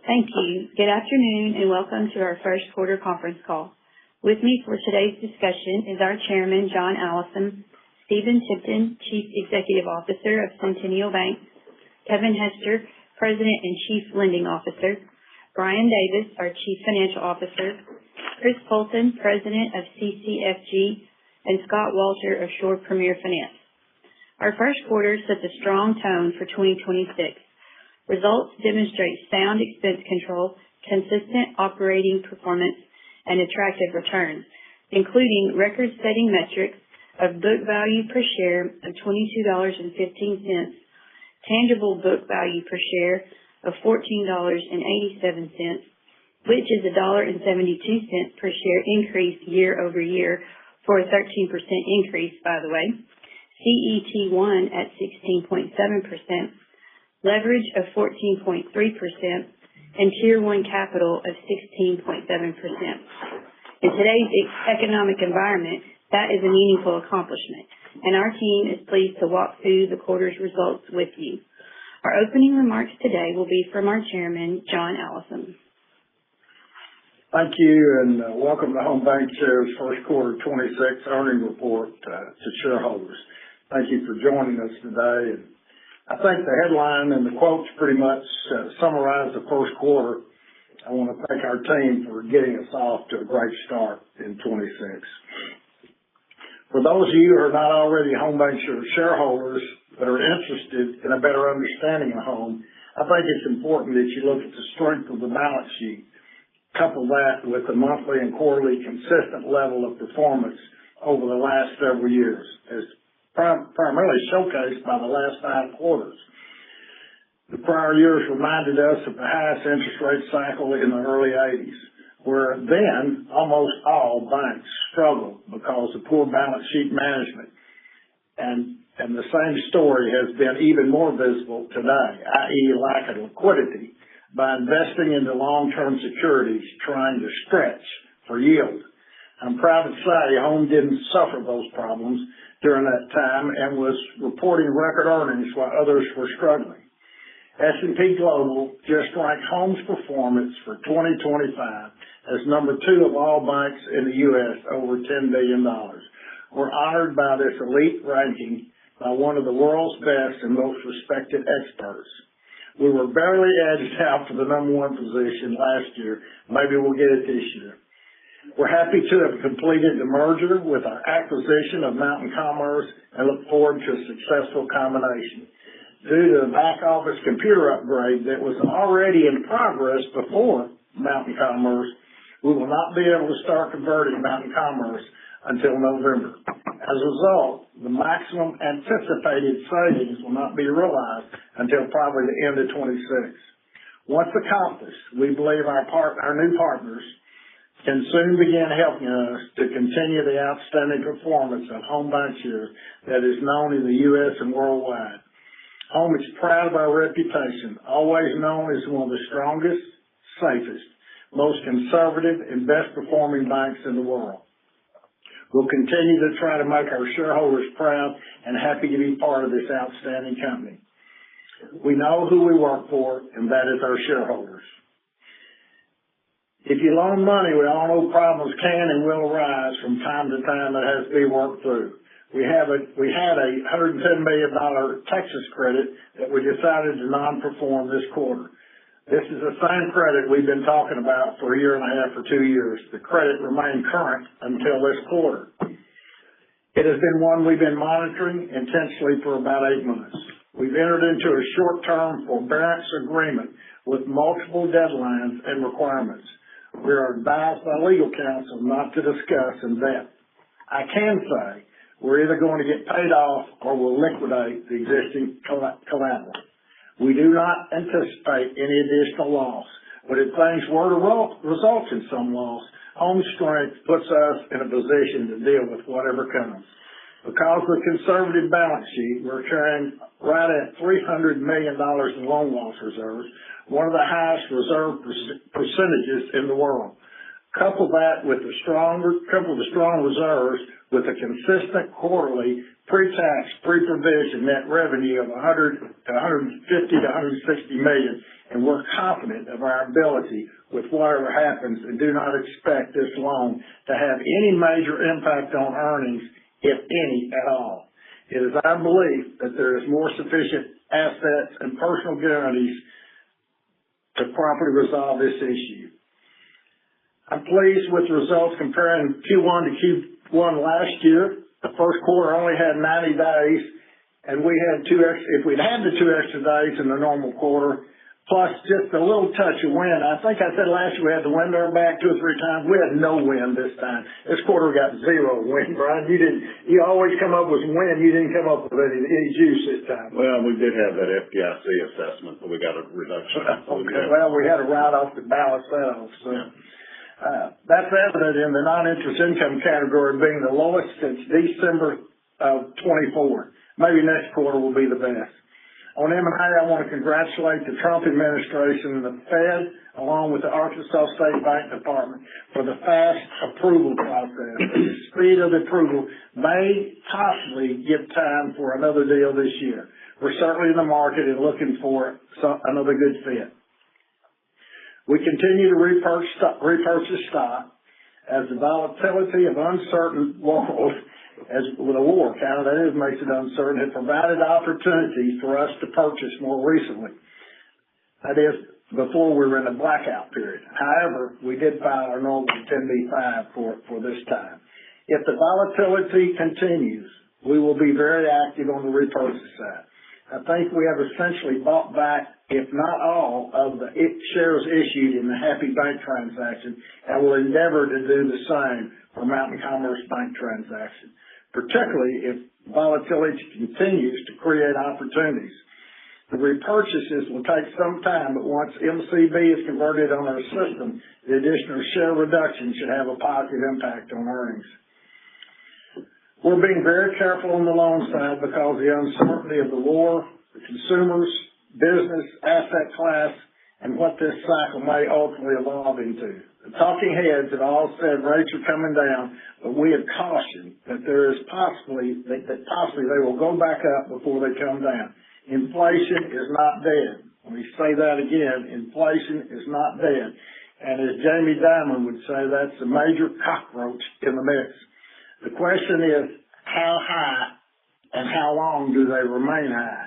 Thank you. Good afternoon and welcome to our first quarter conference call. With me for today's discussion is our chairman, John Allison, Stephen Tipton, Chief Executive Officer of Centennial Bank, Kevin Hester, President and Chief Lending Officer, Brian Davis, our Chief Financial Officer, Chris Fulton, President of CCFG, and Scott Walter of Shore Premier Finance. Our first quarter sets a strong tone for 2026. Results demonstrate sound expense control, consistent operating performance, and attractive returns, including record-setting metrics of book value per share of $22.15, tangible book value per share of $14.87, which is $1.72 per share increase year over year for a 13% increase, by the way, CET1 at 16.7%, leverage of 14.3%, and Tier 1 capital of 16.7%. In today's economic environment, that is a meaningful accomplishment, and our team is pleased to walk through the quarter's results with you. Our opening remarks today will be from our chairman, John Allison. Thank you, and welcome to Home BancShares' first quarter 26 earnings report to shareholders. Thank you for joining us today. And I think the headline and the quotes pretty much summarize the first quarter. I want to thank our team for getting us off to a great start in 26. For those of you who are not already Home BancShares shareholders that are interested in a better understanding of Home, I think it's important that you look at the strength of the balance sheet, couple that with the monthly and quarterly consistent level of performance over the last several years, as primarily showcased by the last 5 quarters. The prior years reminded us of the highest interest rate cycle in the early 80s, where then almost all banks struggled because of poor balance sheet management. And the same story has been even more visible today, i.e. lack of liquidity, by investing into long-term securities trying to stretch for yield. I'm proud to say Home didn't suffer those problems during that time and was reporting record earnings while others were struggling. S&P Global just ranked Home's performance for 2025 as number 2 of all banks in the U.S. over $10 billion. We're honored by this elite ranking by one of the world's best and most respected experts. We were barely edged out for the number 1 position last year. Maybe we'll get it this year. We're happy to have completed the merger with our acquisition of Mountain Commerce and look forward to a successful combination. Due to the back office computer upgrade that was already in progress before Mountain Commerce, we will not be able to start converting Mountain Commerce until November. As a result, the maximum anticipated savings will not be realized until probably the end of 26. Once accomplished, we believe our new partners can soon begin helping us to continue the outstanding performance of Home BancShares that is known in the U.S. and worldwide. Home is proud of our reputation, always known as one of the strongest, safest, most conservative, and best performing banks in the world. We'll continue to try to make our shareholders proud and happy to be part of this outstanding company. We know who we work for, and that is our shareholders. If you loan money, we all know problems can and will arise from time to time that has to be worked through. We had a $110 million Texas credit that we decided to non-perform this quarter. This is the same credit we've been talking about for a year and a half or 2 years. The credit remained current until this quarter. It has been one we've been monitoring intensely for about 8 months. We've entered into a short-term forbearance agreement with multiple deadlines and requirements. We are advised by legal counsel not to discuss in depth. I can say we're either going to get paid off or we'll liquidate the existing collateral. We do not anticipate any additional loss, but if things were to result in some loss, Home's strength puts us in a position to deal with whatever comes. Because of the conservative balance sheet, we're carrying right at $300 million in loan loss reserves, one of the highest reserve percentages in the world. Couple the strong reserves with a consistent quarterly pre-tax, pre-provision net revenue of $150 to $160 million, and we're confident of our ability with whatever happens and do not expect this loan to have any major impact on earnings, if any at all. It is our belief that there is more sufficient assets and personal guarantees to properly resolve this issue. I'm pleased with the results comparing Q1 to Q1 last year. The first quarter only had 90 days, and we had if we'd had the 2 extra days in the normal quarter, plus just a little touch of wind. I think I said last year we had the wind our back 2 or 3 times. We had no wind this time. This quarter we got 0 wind, Brian. You always come up with wind. You didn't come up with any juice this time. Well, we did have that FDIC assessment, but we got a reduction. Okay. Well, we had a write-off to balance that off. So. That's evident in the non-interest income category being the lowest since December of 24. Maybe next quarter will be the best. On M&A, I want to congratulate the Trump administration and the Fed, along with the Arkansas State Bank Department, for the fast approval process. The speed of the approval may possibly give time for another deal this year. We're certainly in the market and looking for another good fit. We continue to repurchase stock as the volatility of uncertain world, as with a war, kind of that is makes it uncertain, has provided opportunities for us to purchase more recently. That is, before we were in a blackout period. However, we did file our normal 10b-5 for this time. If the volatility continues, we will be very active on the repurchase side. I think we have essentially bought back, if not all, of the shares issued in the Happy Bank transaction, and will endeavor to do the same for Mountain Commerce Bank transaction, particularly if volatility continues to create opportunities. The repurchases will take some time, but once MCB is converted on our system, the additional share reduction should have a positive impact on earnings. We're being very careful on the loan side because of the uncertainty of the war, the consumers, business, asset class, and what this cycle may ultimately evolve into. The talking heads have all said rates are coming down, but we have cautioned that there is possibly they will go back up before they come down. Inflation is not dead. Let me say that again. Inflation is not dead. And as Jamie Dimon would say, that's a major cockroach in the mix. The question is, how high and how long do they remain high?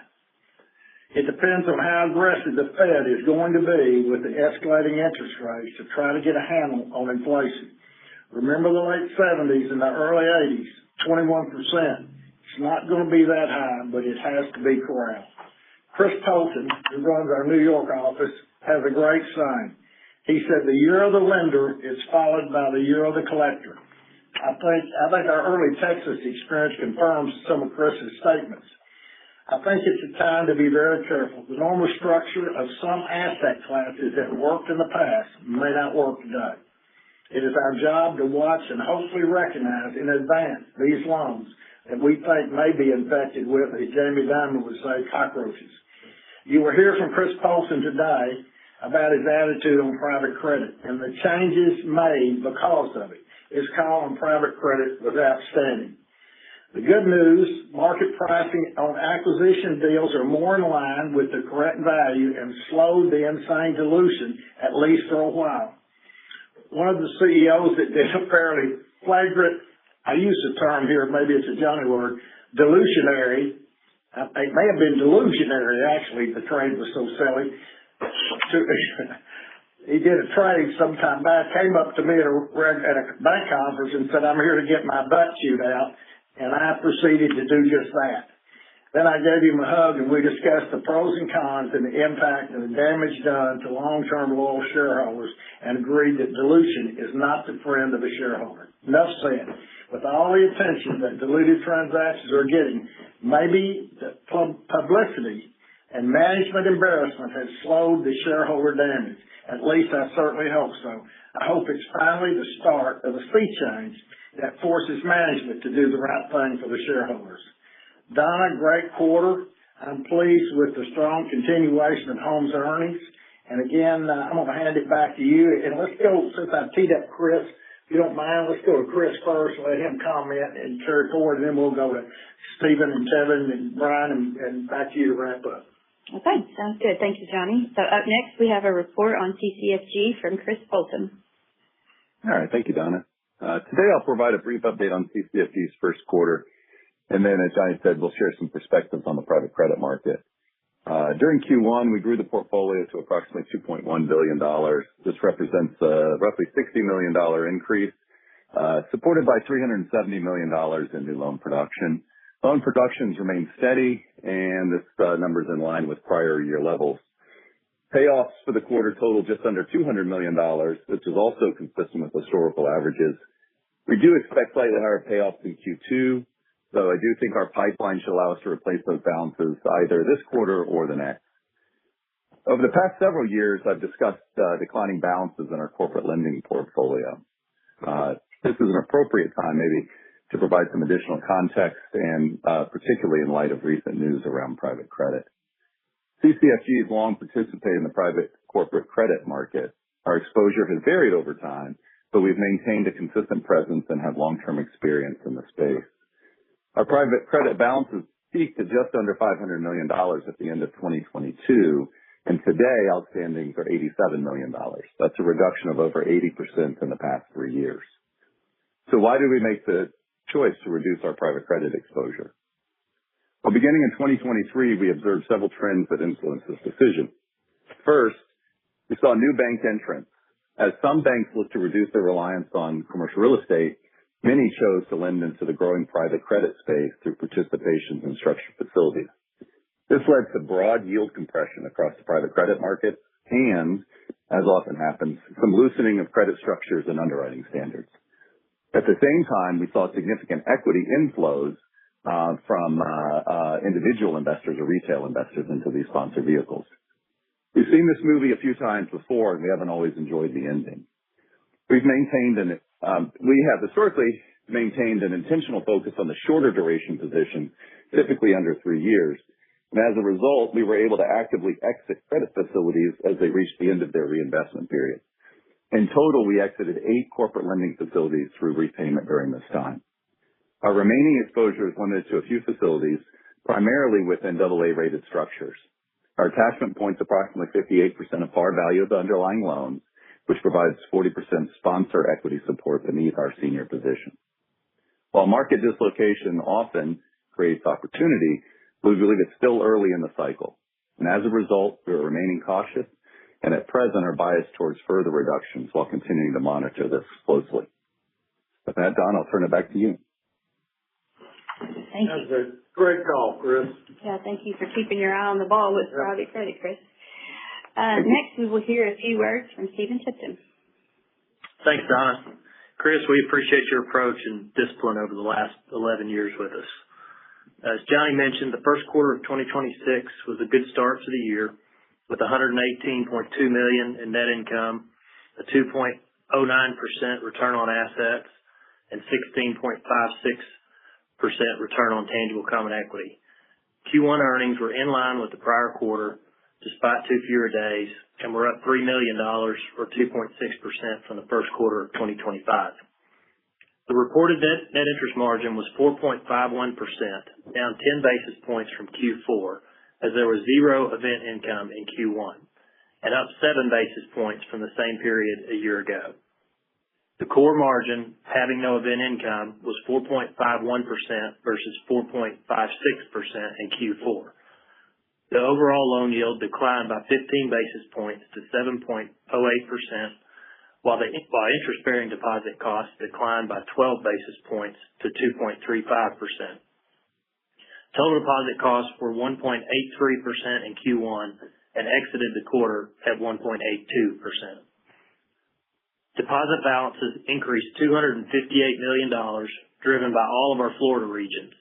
It depends on how aggressive the Fed is going to be with the escalating interest rates to try to get a handle on inflation. Remember the late 70s and the early 80s, 21%. It's not going to be that high, but it has to be corralled. Chris Polson, who runs our New York office, has a great saying. He said, the year of the lender is followed by the year of the collector. I think our early Texas experience confirms some of Chris's statements. I think it's a time to be very careful. The normal structure of some asset classes that worked in the past may not work today. It is our job to watch and hopefully recognize in advance these loans that we think may be infected with, as Jamie Dimon would say, cockroaches. You will hear from Chris Polson today about his attitude on private credit and the changes made because of it. His call on private credit was outstanding. The good news, market pricing on acquisition deals are more in line with the correct value and slowed the insane dilution, at least for a while. One of the CEOs that did a fairly flagrant, I use the term here, maybe it's a Johnny word, dilutionary. It may have been delusionary, actually, the trade was so silly. He did a trade some time back, came up to me at a bank conference and said, I'm here to get my butt chewed out, and I proceeded to do just that. Then I gave him a hug, and we discussed the pros and cons and the impact and the damage done to long-term loyal shareholders and agreed that dilution is not the friend of a shareholder. Enough said. With all the attention that diluted transactions are getting, maybe the publicity and management embarrassment has slowed the shareholder damage. At least I certainly hope so. I hope it's finally the start of a sea change that forces management to do the right thing for the shareholders. Donna, great quarter. I'm pleased with the strong continuation of Home's earnings. And again, I'm going to hand it back to you. And let's go, since I teed up Chris, if you don't mind, let's go to Chris first, let him comment and carry forward, and then we'll go to Stephen and Kevin and Brian and back to you to wrap up. Okay, sounds good. Thank you, Johnny. So up next, we have a report on CCFG from Chris Fulton. All right. Thank you, Donna. Today I'll provide a brief update on CCFG's first quarter, and then, as Johnny said, we'll share some perspectives on the private credit market. During Q1, we grew the portfolio to approximately $2.1 billion. This represents a roughly $60 million increase, supported by $370 million in new loan production. Loan productions remain steady, and this number is in line with prior year levels. Payoffs for the quarter total just under $200 million, which is also consistent with historical averages. We do expect slightly higher payoffs in Q2, though I do think our pipeline should allow us to replace those balances either this quarter or the next. Over the past several years, I've discussed declining balances in our corporate lending portfolio. This is an appropriate time maybe to provide some additional context, and particularly in light of recent news around private credit. CCFG has long participated in the private corporate credit market. Our exposure has varied over time, but we've maintained a consistent presence and have long-term experience in the space. Our private credit balances peaked at just under $500 million at the end of 2022, and today outstandings are $87 million. That's a reduction of over 80% in the past 3 years. So why did we make the choice to reduce our private credit exposure? Well, beginning in 2023, we observed several trends that influenced this decision. First, we saw new bank entrants. As some banks looked to reduce their reliance on commercial real estate, many chose to lend into the growing private credit space through participations in structured facilities. This led to broad yield compression across the private credit market and, as often happens, some loosening of credit structures and underwriting standards. At the same time, we saw significant equity inflows from individual investors or retail investors into these sponsored vehicles. We've seen this movie a few times before, and we haven't always enjoyed the ending. We have historically maintained an intentional focus on the shorter duration position, typically under 3 years. And as a result, we were able to actively exit credit facilities as they reached the end of their reinvestment period. In total, we exited 8 corporate lending facilities through repayment during this time. Our remaining exposure is limited to a few facilities, primarily within AA-rated structures. Our attachment points approximately 58% of par value of the underlying loans, which provides 40% sponsor equity support beneath our senior position. While market dislocation often creates opportunity, we believe it's still early in the cycle. And as a result, we are remaining cautious and at present are biased towards further reductions while continuing to monitor this closely. With that, Don, I'll turn it back to you. Thank you. That's a great call, Chris. Yeah, thank you for keeping your eye on the ball with private credit, Chris. Next, we will hear a few words from Stephen Tipton. Thanks, Donna. Chris, we appreciate your approach and discipline over the last 11 years with us. As Johnny mentioned, the first quarter of 2026 was a good start to the year with $118.2 million in net income, a 2.09% return on assets, and 16.56% return on tangible common equity. Q1 earnings were in line with the prior quarter, despite 2 fewer days, and were up $3 million, or 2.6% from the first quarter of 2025. The reported net interest margin was 4.51%, down 10 basis points from Q4, as there was zero event income in Q1, and up 7 basis points from the same period a year ago. The core margin, having no event income, was 4.51% versus 4.56% in Q4. The overall loan yield declined by 15 basis points to 7.08%, while interest-bearing deposit costs declined by 12 basis points to 2.35%. Total deposit costs were 1.83% in Q1 and exited the quarter at 1.82%. Deposit balances increased $258 million, driven by all of our Florida regions.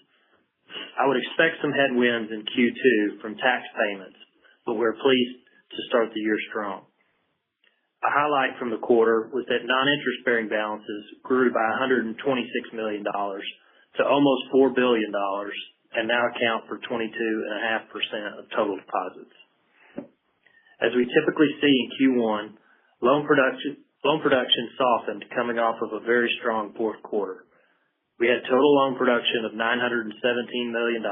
I would expect some headwinds in Q2 from tax payments, but we're pleased to start the year strong. A highlight from the quarter was that non-interest-bearing balances grew by $126 million to almost $4 billion and now account for 22.5% of total deposits. As we typically see in Q1, loan production softened coming off of a very strong fourth quarter. We had total loan production of $917 million,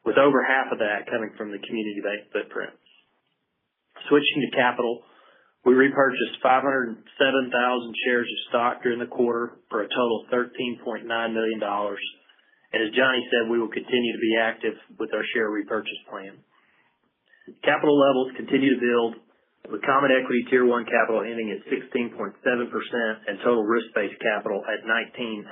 with over half of that coming from the community bank footprint. Switching to capital, we repurchased 507,000 shares of stock during the quarter for a total of $13.9 million. And as Johnny said, we will continue to be active with our share repurchase plan. Capital levels continue to build, with Common Equity Tier 1 capital ending at 16.7% and total risk-based capital at 19.5%.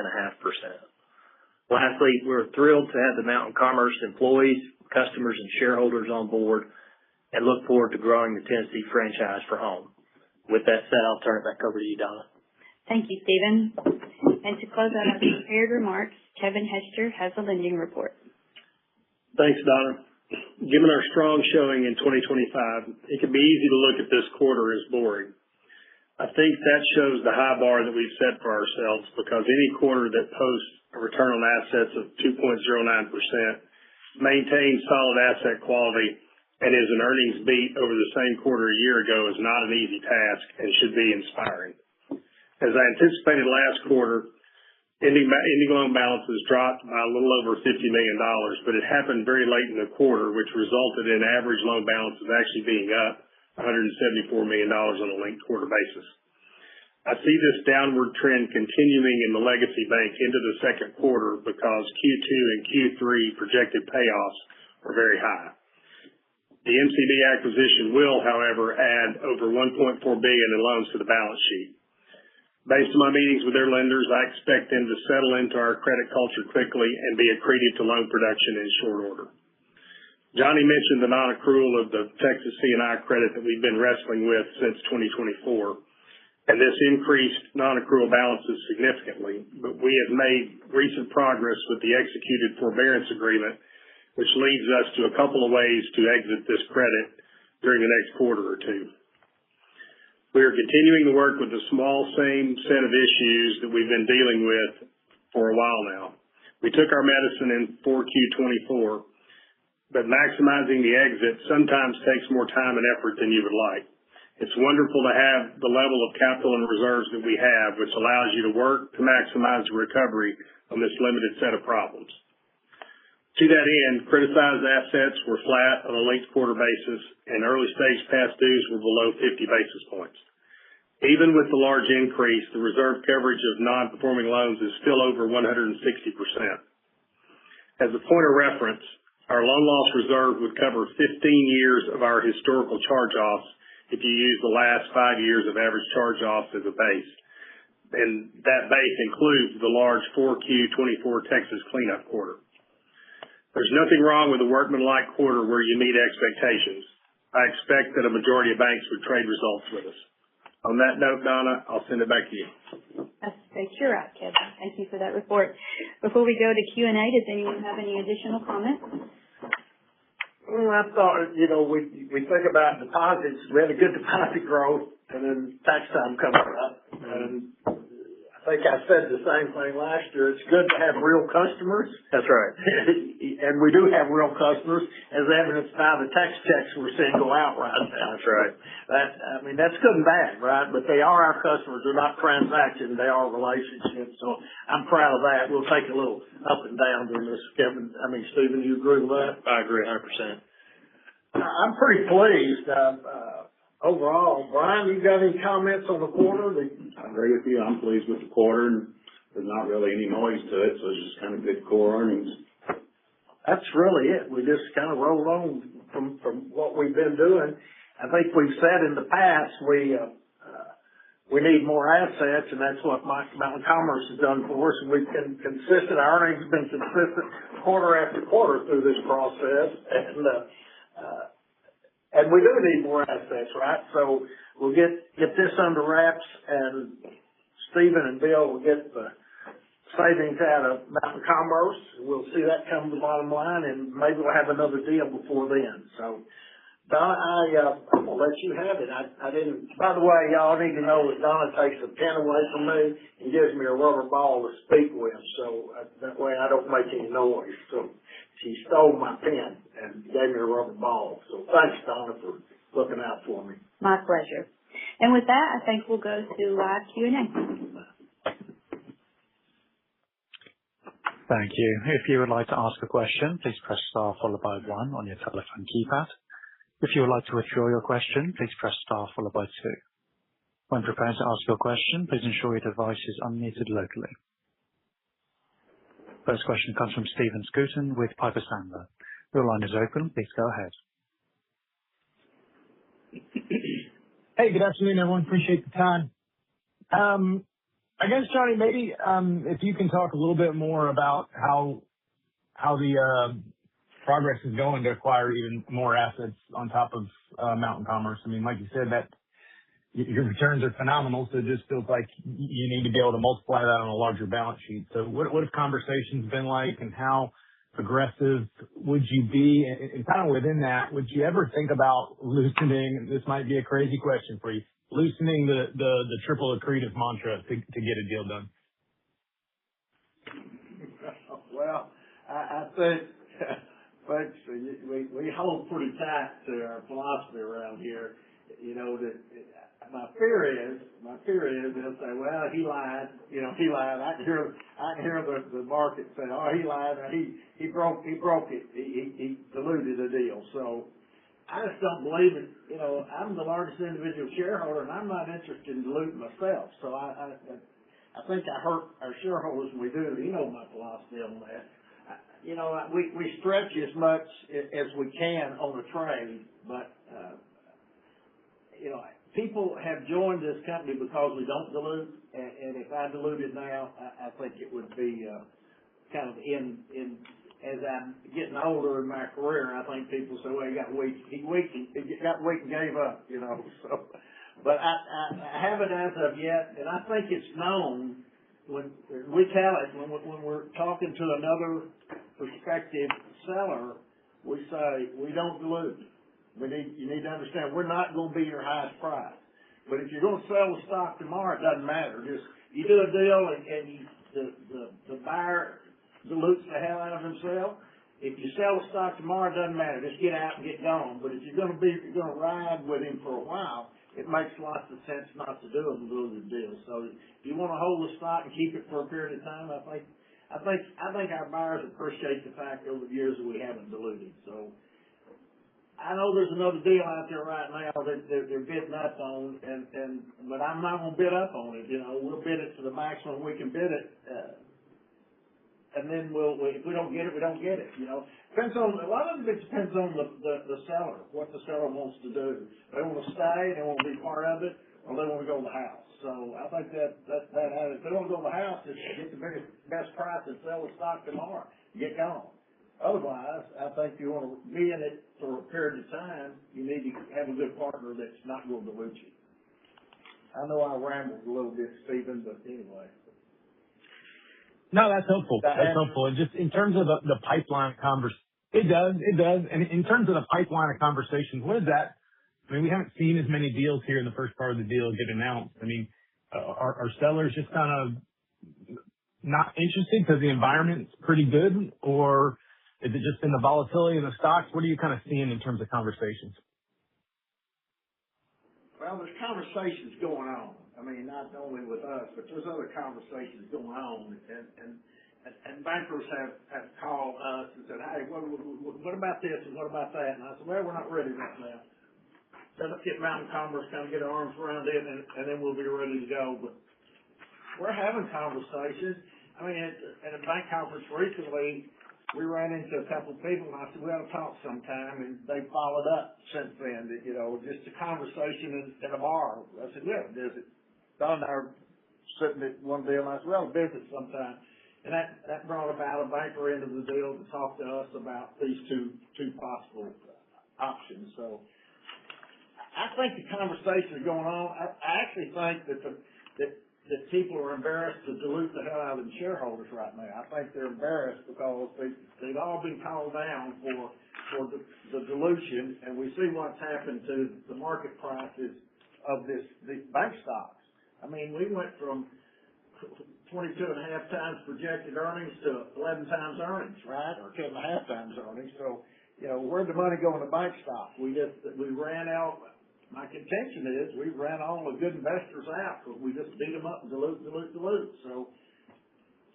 Lastly, we're thrilled to have the Mountain Commerce employees, customers, and shareholders on board and look forward to growing the Tennessee franchise for home. With that said, I'll turn it back over to you, Donna. Thank you, Stephen. And to close out our prepared remarks, Kevin Hester has a lending report. Thanks, Donna. Given our strong showing in 2025, it can be easy to look at this quarter as boring. I think that shows the high bar that we've set for ourselves, because any quarter that posts a return on assets of 2.09%, maintains solid asset quality, and is an earnings beat over the same quarter a year ago is not an easy task and should be inspiring. As I anticipated last quarter, ending loan balances dropped by a little over $50 million, but it happened very late in the quarter, which resulted in average loan balances actually being up $174 million on a linked quarter basis. I see this downward trend continuing in the legacy bank into the second quarter because Q2 and Q3 projected payoffs are very high. The MCB acquisition will, however, add over $1.4 billion in loans to the balance sheet. Based on my meetings with their lenders, I expect them to settle into our credit culture quickly and be accretive to loan production in short order. Johnny mentioned the non-accrual of the Texas C&I credit that we've been wrestling with since 2024, and this increased non-accrual balances significantly, but we have made recent progress with the executed forbearance agreement, which leads us to a couple of ways to exit this credit during the next quarter or two. We are continuing to work with the same set of issues that we've been dealing with for a while now. We took our medicine in 4Q24, but maximizing the exit sometimes takes more time and effort than you would like. It's wonderful to have the level of capital and reserves that we have, which allows you to work to maximize the recovery on this limited set of problems. To that end, criticized assets were flat on a linked quarter basis, and early stage past dues were below 50 basis points. Even with the large increase, the reserve coverage of non-performing loans is still over 160%. As a point of reference, our loan loss reserve would cover 15 years of our historical charge-offs if you use the last 5 years of average charge-offs as a base. And that base includes the large 4Q24 Texas cleanup quarter. There's nothing wrong with a workmanlike quarter where you meet expectations. I expect that a majority of banks would trade results with us. On that note, Donna, I'll send it back to you. That's you're right, Kevin. Thank you for that report. Before we go to Q&A, does anyone have any additional comments? Well, I thought, we think about deposits. We had a good deposit growth, and then tax time comes up. And I think I said the same thing last year. It's good to have real customers. That's right. And we do have real customers, as evidenced by the tax checks we're seeing go out right now. That's right. That's good and bad, right? But they are our customers. They're not transactions. They are relationships. So I'm proud of that. We'll take a little up and down during this, Kevin. Stephen, you agree with that? I agree 100%. I'm pretty pleased. Overall, Brian, you got any comments on the quarter? I agree with you. I'm pleased with the quarter, and there's not really any noise to it, so it's just kind of good core earnings. That's really it. We just kind of rolled on from what we've been doing. I think we've said in the past we need more assets, and that's what Mountain Commerce has done for us. And we've been consistent. Our earnings have been consistent quarter after quarter through this process, and we do need more assets, right? So we'll get this under wraps, and Stephen and Bill will get the savings out of Mountain Commerce. We'll see that come to the bottom line, and maybe we'll have another deal before then. So, Donna, I'm going to let you have it. I didn't. By the way, y'all need to know that Donna takes a pen away from me and gives me a rubber ball to speak with, so that way I don't make any noise. So she stole my pen and gave me a rubber ball. So thanks, Donna, for looking out for me. My pleasure. And with that, I think we'll go to live Q&A. Thank you. If you would like to ask a question, please press star followed by 1 on your telephone keypad. If you would like to withdraw your question, please press star followed by 2. When preparing to ask your question, please ensure your device is unmuted locally. First question comes from Stephen Scouten with Piper Sandler. Your line is open. Please go ahead. Hey, good afternoon, everyone. Appreciate the time. I guess, Johnny, maybe if you can talk a little bit more about how the progress is going to acquire even more assets on top of Mountain Commerce. I mean, like you said, that your returns are phenomenal, so it just feels like you need to be able to multiply that on a larger balance sheet. So what have conversations been like, and how aggressive would you be? And kind of within that, would you ever think about loosening, and this might be a crazy question for you, loosening the triple accretive mantra to get a deal done? Well, I think, folks, we hold pretty tight to our philosophy around here. You know, that my fear is they'll say, well, he lied. You know, he lied. I can hear the market say, oh, he lied. He broke it. He diluted the deal. So I just don't believe it. You know, I'm the largest individual shareholder, and I'm not interested in diluting myself. So I think I hurt our shareholders when we do it. You know my philosophy on that. You know, we stretch as much as we can on the trade, but you know, people have joined this company because we don't dilute, and if I diluted now, I think it would be kind of in as I'm getting older in my career. I think people say, well, he got weak and gave up, you know. So, but I haven't as of yet, and I think it's known when we tell it when we're talking to another prospective seller, we say we don't dilute. You need to understand, we're not going to be your highest price. But if you're going to sell the stock tomorrow, it doesn't matter. Just you do a deal and the buyer dilutes the hell out of himself. If you sell the stock tomorrow, it doesn't matter. Just get out and get gone. But if you're going to ride with him for a while, it makes lots of sense not to do a diluted deal. So if you want to hold the stock and keep it for a period of time, I think our buyers appreciate the fact over the years that we haven't diluted. So I know there's another deal out there right now that they're bidding up on, but I'm not going to bid up on it. You know, we'll bid it to the maximum we can bid it, and then if we don't get it, we don't get it. You know, a lot of it depends on the seller, what the seller wants to do. They want to stay, they want to be part of it, or they want to go to the house. So I think that if they want to go to the house, just get the best price and sell the stock tomorrow, get gone. Otherwise, I think you want to be in it for a period of time, you need to have a good partner that's not going to dilute you. I know I rambled a little bit, Stephen, but anyway. No, that's helpful. That's helpful. And just in terms of the pipeline conversation, it does. And in terms of the pipeline of conversations, what is that? I mean, we haven't seen as many deals here in the first part of the deal get announced. I mean, are sellers just kind of not interested because the environment's pretty good, or is it just in the volatility of the stocks? What are you kind of seeing in terms of conversations? Well, there's conversations going on. I mean, not only with us, but there's other conversations going on. And bankers have called us and said, hey, what about this and what about that? And I said, well, we're not ready right now. So let's get Mountain Commerce, kind of get our arms around it, and then we'll be ready to go. But we're having conversations. I mean, at a bank conference recently, we ran into a couple of people, and I said, we ought to talk sometime, and they followed up since then, you know, just a conversation in a bar. I said, yeah, visit. Don and I were sitting at one deal, and I said, well, visit sometime. And that brought about a banker into the deal to talk to us about these two possible options. So I think the conversation is going on. I actually think that people are embarrassed to dilute the hell out of the shareholders right now. I think they're embarrassed because they've all been called down for the dilution, and we see what's happened to the market prices of these bank stocks. I mean, we went from 22.5 times projected earnings to 11 times earnings, right? Or 10.5 times earnings. So, you know, where'd the money go in the bank stock? We ran out. My contention is we ran all the good investors out because we just beat them up and dilute. So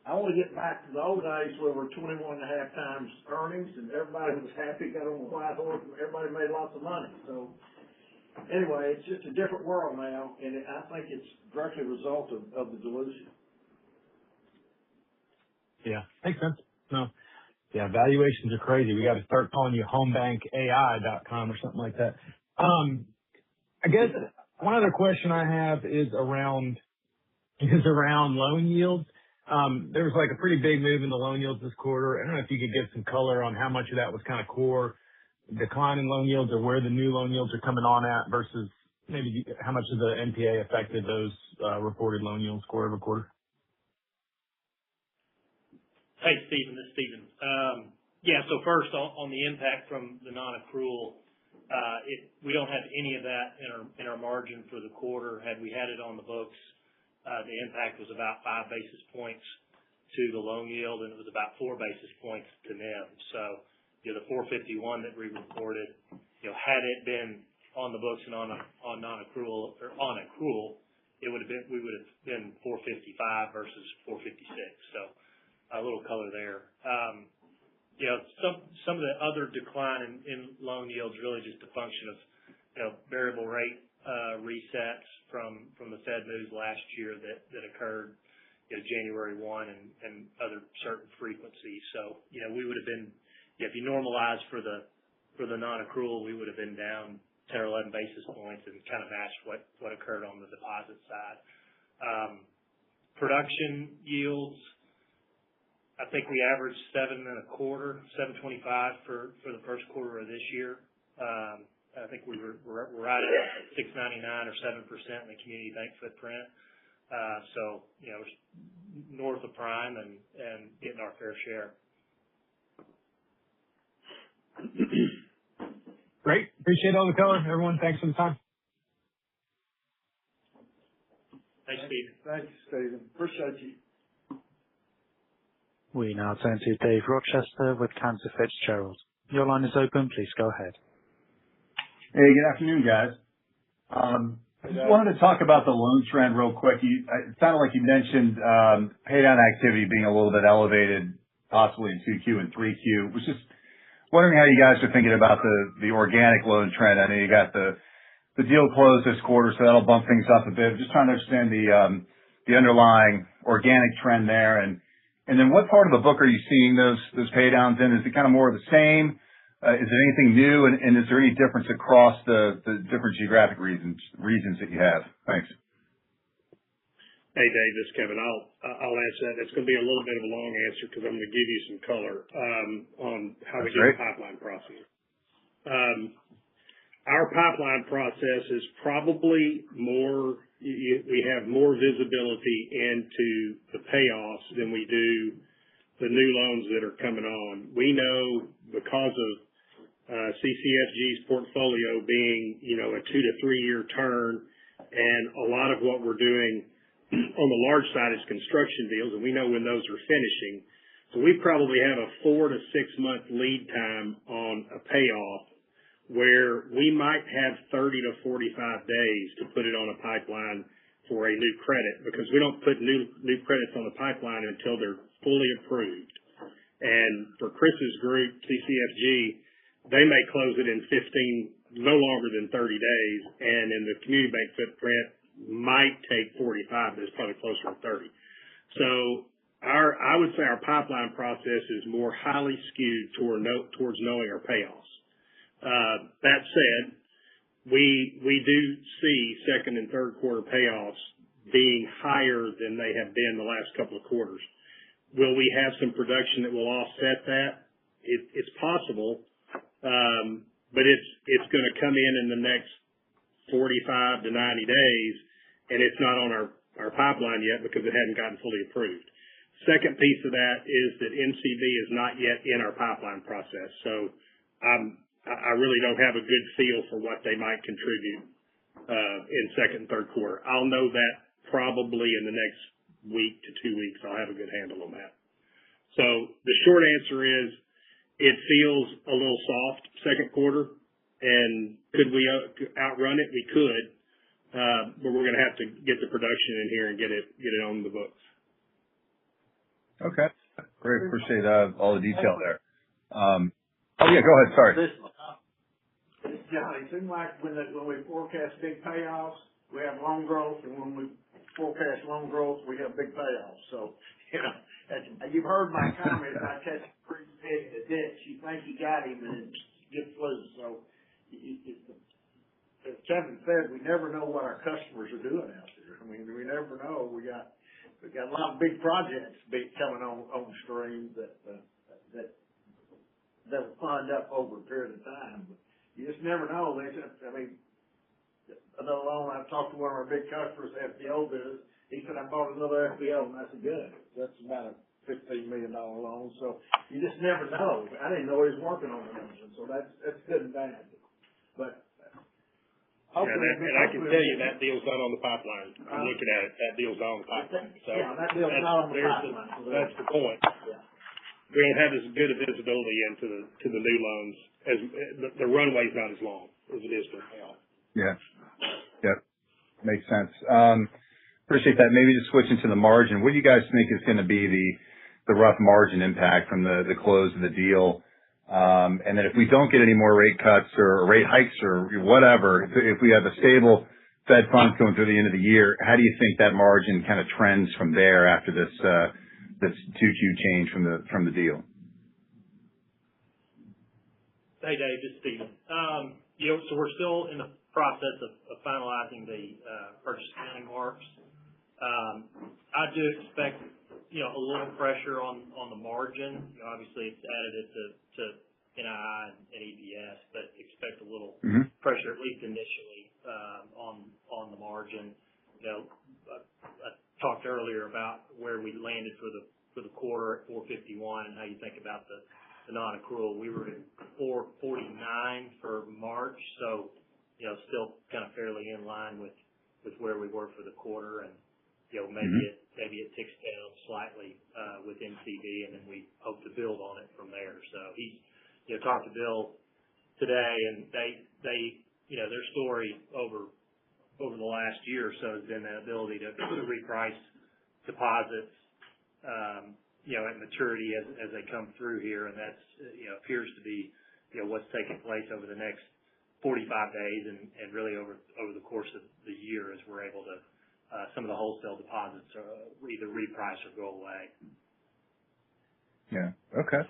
I want to get back to the old days where we're 21.5 times earnings and everybody was happy, got on the white horse, and everybody made lots of money. So anyway, it's just a different world now, and I think it's directly a result of the dilution. Yeah, makes sense. No. Yeah, valuations are crazy. We got to start calling you homebankai.com or something like that. I guess one other question I have is around loan yields. There was like a pretty big move in the loan yields this quarter. I don't know if you could give some color on how much of that was kind of core decline in loan yields or where the new loan yields are coming on at versus maybe how much of the NPA affected those reported loan yields quarter-over-quarter. Hey, Stephen, this is Stephen. So first on the impact from the non-accrual, we don't have any of that in our margin for the quarter. Had we had it on the books, the impact was about 5 basis points to the loan yield, and it was about 4 basis points to NIM. So, the 451 that we reported, had it been on the books and on non-accrual or on accrual, we would have been 455 versus 456. So, a little color there. Some of the other decline in loan yields really just a function of variable rate resets from the Fed moves last year that occurred January 1 and other certain frequencies. So we would have been, if you normalize for the non-accrual, we would have been down 10 or 11 basis points and kind of matched what occurred on the deposit side. Production yields, I think we averaged 7.25, 7.25 for the first quarter of this year. I think we were right at 6.99 or 7% in the community bank footprint. So north of prime and getting our fair share. Great. Appreciate all the color, everyone. Thanks for the time. Thanks, Steve. Thanks, Stephen. Appreciate you. We now turn to Dave Rochester with Cantor Fitzgerald. Your line is open. Please go ahead. Hey, good afternoon, guys. I just wanted to talk about the loan trend real quick. It sounded like you mentioned pay down activity being a little bit elevated, possibly in 2Q and 3Q. Was just wondering how you guys are thinking about the organic loan trend. I know you got the deal closed this quarter, so that'll bump things up a bit. Just trying to understand the underlying organic trend there. And then what part of the book are you seeing those pay downs in? Is it kind of more of the same? Is there anything new? And is there any difference across the different geographic regions that you have? Thanks. Hey, Dave, this is Kevin. I'll answer that. It's going to be a little bit of a long answer because I'm going to give you some color on how we do the pipeline process. Our pipeline process is probably more. We have more visibility into the payoffs than we do the new loans that are coming on. We know because of CCFG's portfolio being, a 2 to 3 year turn, and a lot of what we're doing on the large side is construction deals, and we know when those are finishing. So we probably have a 4 to 6 month lead time on a payoff, where we might have 30 to 45 days to put it on a pipeline for a new credit, because we don't put new credits on the pipeline until they're fully approved. And for Chris's group, CCFG, they may close it in 15, no longer than 30 days, and in the community bank footprint might take 45, but it's probably closer to 30. So I would say our pipeline process is more highly skewed towards knowing our payoffs. That said, we do see second and third quarter payoffs being higher than they have been the last couple of quarters. Will we have some production that will offset that? It's possible, but it's going to come in the next 45 to 90 days, and it's not on our pipeline yet because it hadn't gotten fully approved. Second piece of that is that NCB is not yet in our pipeline process, so I really don't have a good feel for what they might contribute in second and third quarter. I'll know that probably in the next week to 2 weeks. I'll have a good handle on that. So the short answer is it feels a little soft second quarter, and could we outrun it? We could, but we're going to have to get the production in here and get it on the books. Okay. Great. Appreciate all the detail there. Oh, yeah, go ahead. Sorry. Johnny, it seems like when we forecast big payoffs, we have loan growth, and when we forecast loan growth, we have big payoffs. So, you've heard my comment about catching a pretty head in the ditch. You think you got him, and it gets loose. So, as Kevin said, we never know what our customers are doing out there. I mean, we never know. We got a lot of big projects coming on stream that will fund up over a period of time. But you just never know. Another loan, I've talked to one of our big customers, FBO business. He said, I bought another FBO, and I said, good. That's about a $15 million loan. So you just never know. I didn't know he was working on another one. So that's good and bad. But and I can tell you that deal's not on the pipeline. I'm looking at it. That deal's not on the pipeline. So that deal's not on the pipeline. That's the point. Yeah. We don't have as good a visibility into the new loans as the runway's not as long as it is for payoff. Yeah. Yep. Makes sense. Appreciate that. Maybe just switching to the margin. What do you guys think is going to be the rough margin impact from the close of the deal? And then if we don't get any more rate cuts or rate hikes or whatever, if we have a stable Fed funds going through the end of the year, how do you think that margin kind of trends from there after this 2Q change from the deal? Hey, Dave, this is Stephen. So we're still in the process of finalizing the purchase accounting marks. I do expect, a little pressure on the margin. Obviously, it's additive to NII and EPS, but expect a little pressure, at least initially, on the margin. I talked earlier about where we landed for the quarter at 451 and how you think about the non-accrual. We were at 449 for March, so still kind of fairly in line with where we were for the quarter, and maybe it ticks down slightly with MCB, and then we hope to build on it from there. So he's talked to Bill today, and they their story over the last year or so has been that ability to reprice deposits at maturity as they come through here, and that's appears to be what's taking place over the next 45 days and really over the course of the year, as we're able to some of the wholesale deposits either reprice or go away. Yeah. Okay.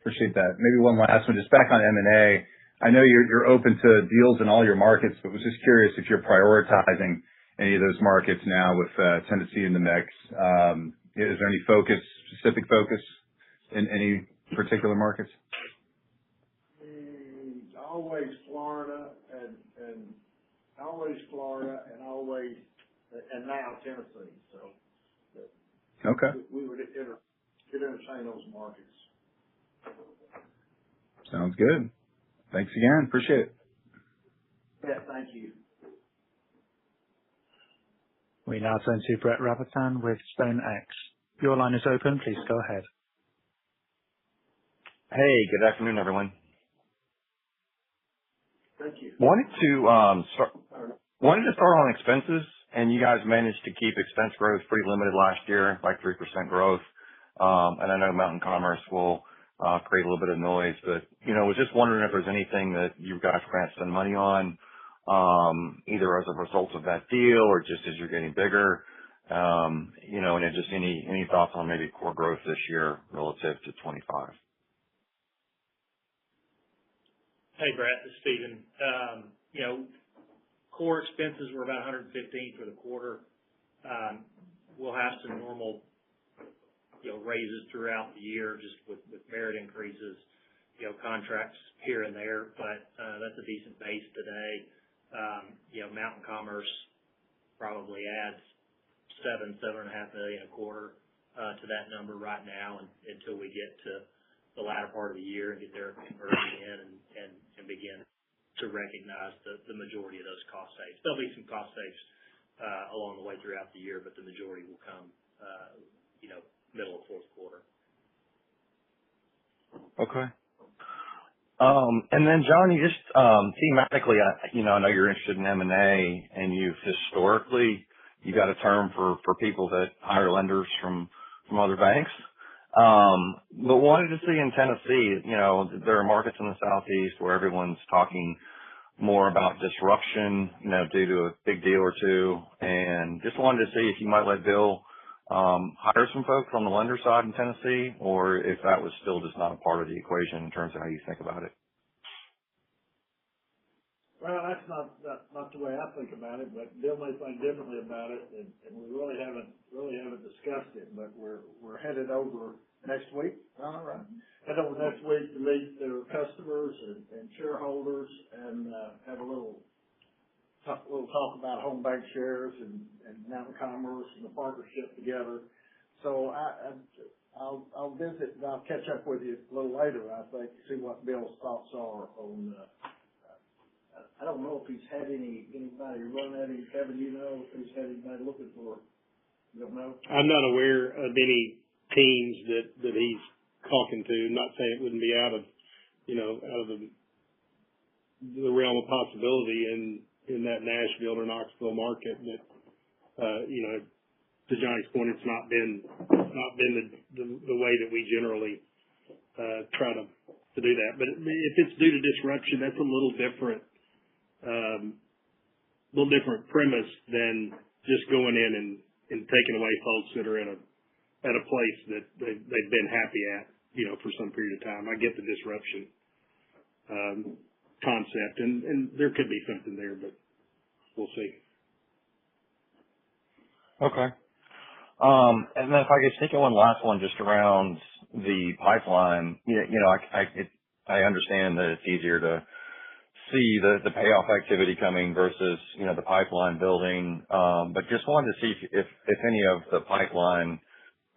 Appreciate that. Maybe one last one, just back on M&A. I know you're open to deals in all your markets, but was just curious if you're prioritizing any of those markets now with Tennessee in the mix. Is there any specific focus in any particular markets? Always Florida and now Tennessee. So okay. We would entertain those markets. Sounds good. Thanks again. Appreciate it. Yeah, thank you. We now turn to Brett Rabatin with StoneX. Your line is open. Please go ahead. Hey, good afternoon, everyone. Thank you. Wanted to start on expenses, and you guys managed to keep expense growth pretty limited last year, like 3% growth. And I know Mountain Commerce will create a little bit of noise, but was just wondering if there's anything that you guys plan to spend money on, either as a result of that deal or just as you're getting bigger. And then just any thoughts on maybe core growth this year relative to 25. Hey, Brett, this is Stephen. Core expenses were about 115 for the quarter. We'll have some normal, raises throughout the year just with merit increases, contracts here and there, but that's a decent base today. Mountain Commerce probably adds $7.5 million a quarter to that number right now until we get to the latter part of the year and get their conversion in and begin to recognize the majority of those cost saves. There'll be some cost saves along the way throughout the year, but the majority will come, middle of fourth quarter. Okay. And then Johnny, just thematically, I know you're interested in M&A, and you've historically you got a term for people that hire lenders from other banks. But wanted to see in Tennessee, there are markets in the Southeast where everyone's talking more about disruption, due to a big deal or two. And just wanted to see if you might let Bill hire some folks on the lender side in Tennessee, or if that was still just not a part of the equation in terms of how you think about it. Well, that's not the way I think about it, but Bill may think differently about it, and we really haven't discussed it. But we're headed over next week. All right. Head over next week to meet their customers and shareholders, and have a little talk about home bank shares and Mountain Commerce and the partnership together. So I'll visit and I'll catch up with you a little later, I think, to see what Bill's thoughts are on. I don't know if he's had anybody run at him. Kevin, if he's had anybody looking for? You don't know? I'm not aware of any teams that he's talking to. I'm not saying it wouldn't be out of the realm of possibility in that Nashville or Knoxville market. But to Johnny's point, it's not been the way that we generally try to do that. But if it's due to disruption, that's a little different premise than just going in and taking away folks that are at a place that they've been happy at, for some period of time. I get the disruption concept, and there could be something there, but we'll see. Okay. And then if I could take one last one just around the pipeline. I understand that it's easier to see the payoff activity coming versus, the pipeline building. But just wanted to see if any of the pipeline,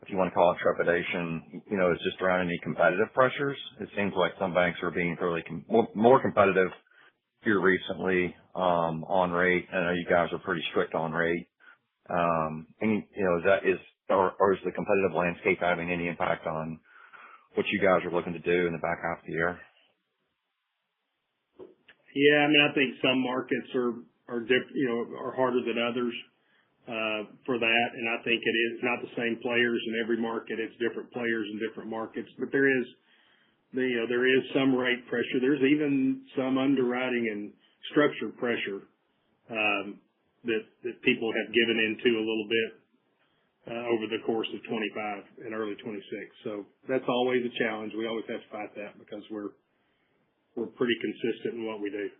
if you want to call it trepidation, is just around any competitive pressures. It seems like some banks are being fairly more competitive here recently, on rate. I know you guys are pretty strict on rate. Is the competitive landscape having any impact on what you guys are looking to do in the back half of the year? Yeah, I think some markets are harder than others for that, and I think it is not the same players in every market. It's different players in different markets, but there is some rate pressure. There's even some underwriting and structure pressure that people have given into a little bit over the course of 25 and early 26. So that's always a challenge. We always have to fight that because we're pretty consistent in what we do.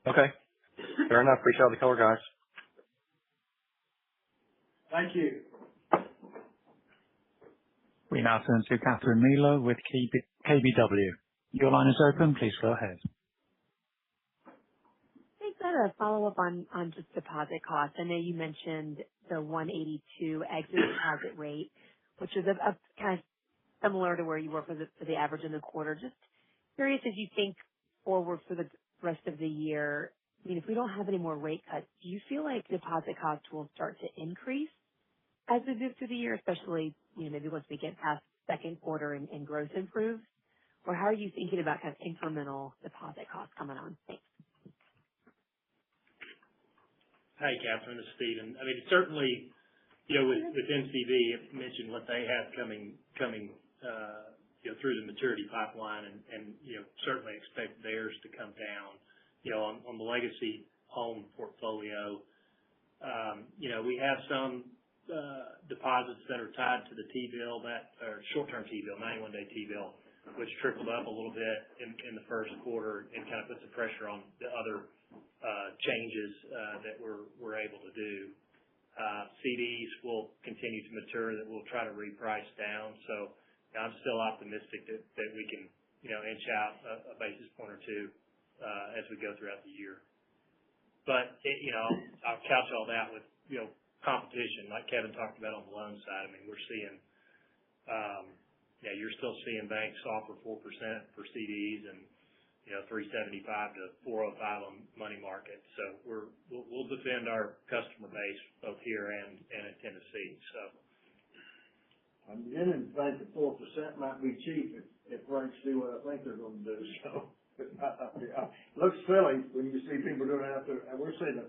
Okay. Fair enough. Appreciate all the color, guys. Thank you. We now turn to Catherine Mealor with KBW. Your line is open. Please go ahead. Thanks. I had a follow-up on just deposit costs. I know you mentioned the 182 exit deposit rate, which is a kind of similar to where you were for the average in the quarter. Just curious, as you think forward for the rest of the year, if we don't have any more rate cuts, do you feel like deposit costs will start to increase as we move through the year, especially, maybe once we get past second quarter and growth improves? Or how are you thinking about kind of incremental deposit costs coming on? Thanks. Hi, Catherine. This is Stephen. Certainly, with NCB, it mentioned what they have coming through the maturity pipeline, and certainly expect theirs to come down. On the legacy home portfolio, we have some deposits that are tied to the T-bill, or short-term T-bill, 91-day T-bill, which trickled up a little bit in the first quarter and kind of put some pressure on the other changes that we're able to do. CDs will continue to mature that we'll try to reprice down. So I'm still optimistic that we can, inch out a basis point or two as we go throughout the year. But, I'll couch all that with, competition, like Kevin talked about on the loan side. We're seeing, you're still seeing banks offer 4% for CDs and, 3.75 to 4.05 on money market. So we'll defend our customer base both here and in Tennessee. So I'm beginning to think that 4% might be cheap if rates do what I think they're going to do. So it looks silly when you see people doing it out there. We're seeing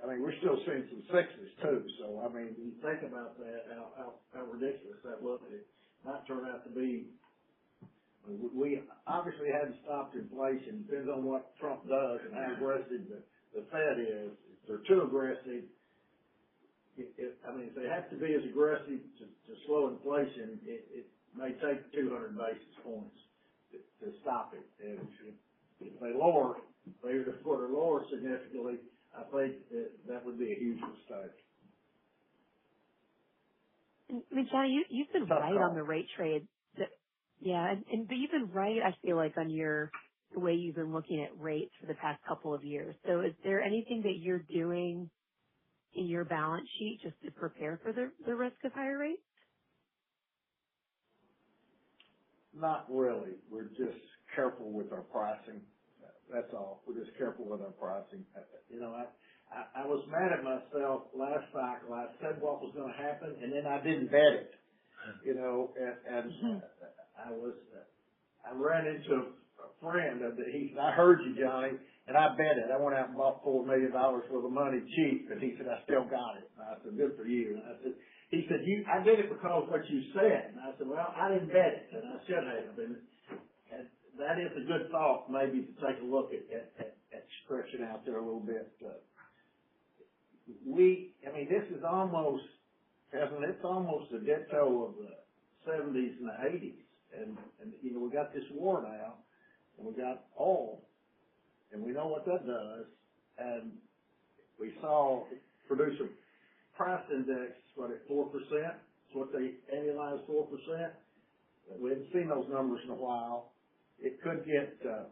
I mean, we're still seeing some sixes too. So, I mean, when you think about that, how ridiculous that looked, it might turn out to be. We obviously hadn't stopped inflation. Depends on what Trump does and how aggressive the Fed is. If they're too aggressive, if they have to be as aggressive to slow inflation, it may take 200 basis points to stop it. And if they lower, they were to lower significantly, I think that would be a huge mistake. I mean, Johnny, you've been right on the rate trade. Yeah, but you've been right, I feel like, on the way you've been looking at rates for the past couple of years. So is there anything that you're doing in your balance sheet just to prepare for the risk of higher rates? Not really. We're just careful with our pricing. That's all. We're just careful with our pricing. I was mad at myself last cycle. I said what was going to happen, and then I didn't bet it. I ran into a friend he said, I heard you, Johnny, and I bet it. I went out and bought $4 million worth of money cheap, and he said, I still got it. And I said, good for you. And he said, I did it because of what you said. And I said, well, I didn't bet it, and I should have. And that is a good thought, maybe, to take a look at stretching out there a little bit. This is almost, it's almost a ditto of the 70s and the 80s. And we got this war now, and we got oil, and we know what that does. And we saw producer price index, at 4%? It's what they annualized 4%. We haven't seen those numbers in a while. It could get a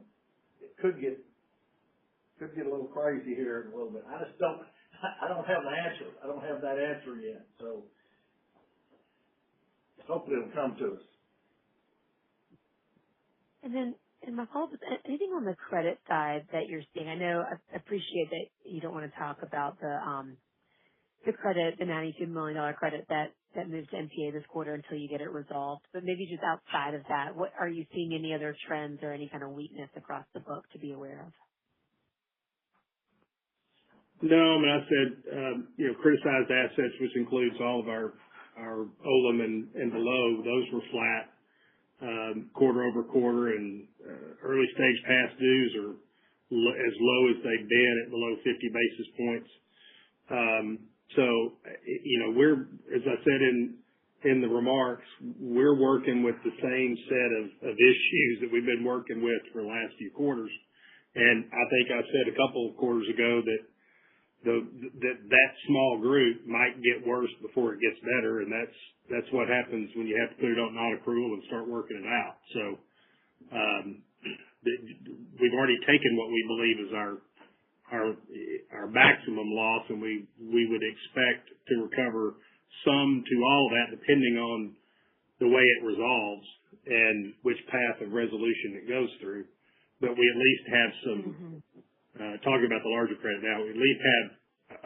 little crazy here in a little bit. I don't have the answer. I don't have that answer yet. So hopefully it'll come to us. And then, my follow-up is anything on the credit side that you're seeing? I know, I appreciate that you don't want to talk about the credit, the $92 million credit that moved to NPA this quarter until you get it resolved. But maybe just outside of that, what are you seeing any other trends or any kind of weakness across the book to be aware of? No, I said, criticized assets, which includes all of our OLM and below, those were flat quarter over quarter, and early stage past dues are as low as they've been at below 50 basis points. We're, as I said in the remarks, we're working with the same set of issues that we've been working with for the last few quarters. And I think I said a couple of quarters ago that that small group might get worse before it gets better, and that's what happens when you have to put it on non-accrual and start working it out. So we've already taken what we believe is our maximum loss, and we would expect to recover some to all of that, depending on the way it resolves and which path of resolution it goes through. But we at least have some. Talking about the larger credit now, we at least have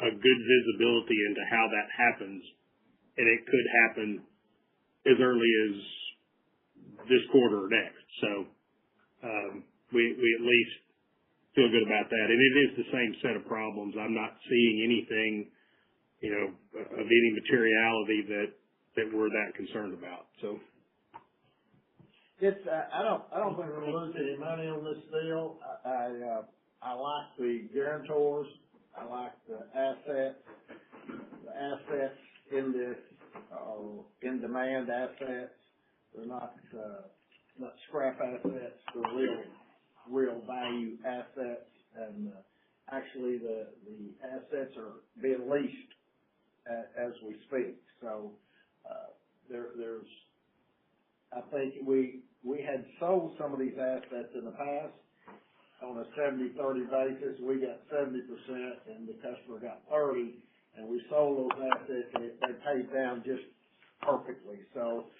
a good visibility into how that happens, and it could happen as early as this quarter or next. So we at least feel good about that, and it is the same set of problems. I'm not seeing anything, of any materiality that we're that concerned about. So. I don't think we're going to lose any money on this deal. I like the guarantors. I like the assets. The assets in this are in-demand assets. They're not scrap assets. They're real value assets. And actually, the assets are being leased as we speak. So there's. I think we had sold some of these assets in the past. On a 70-30 basis, we got 70% and the customer got 30%, and we sold those assets and they paid down just perfectly. So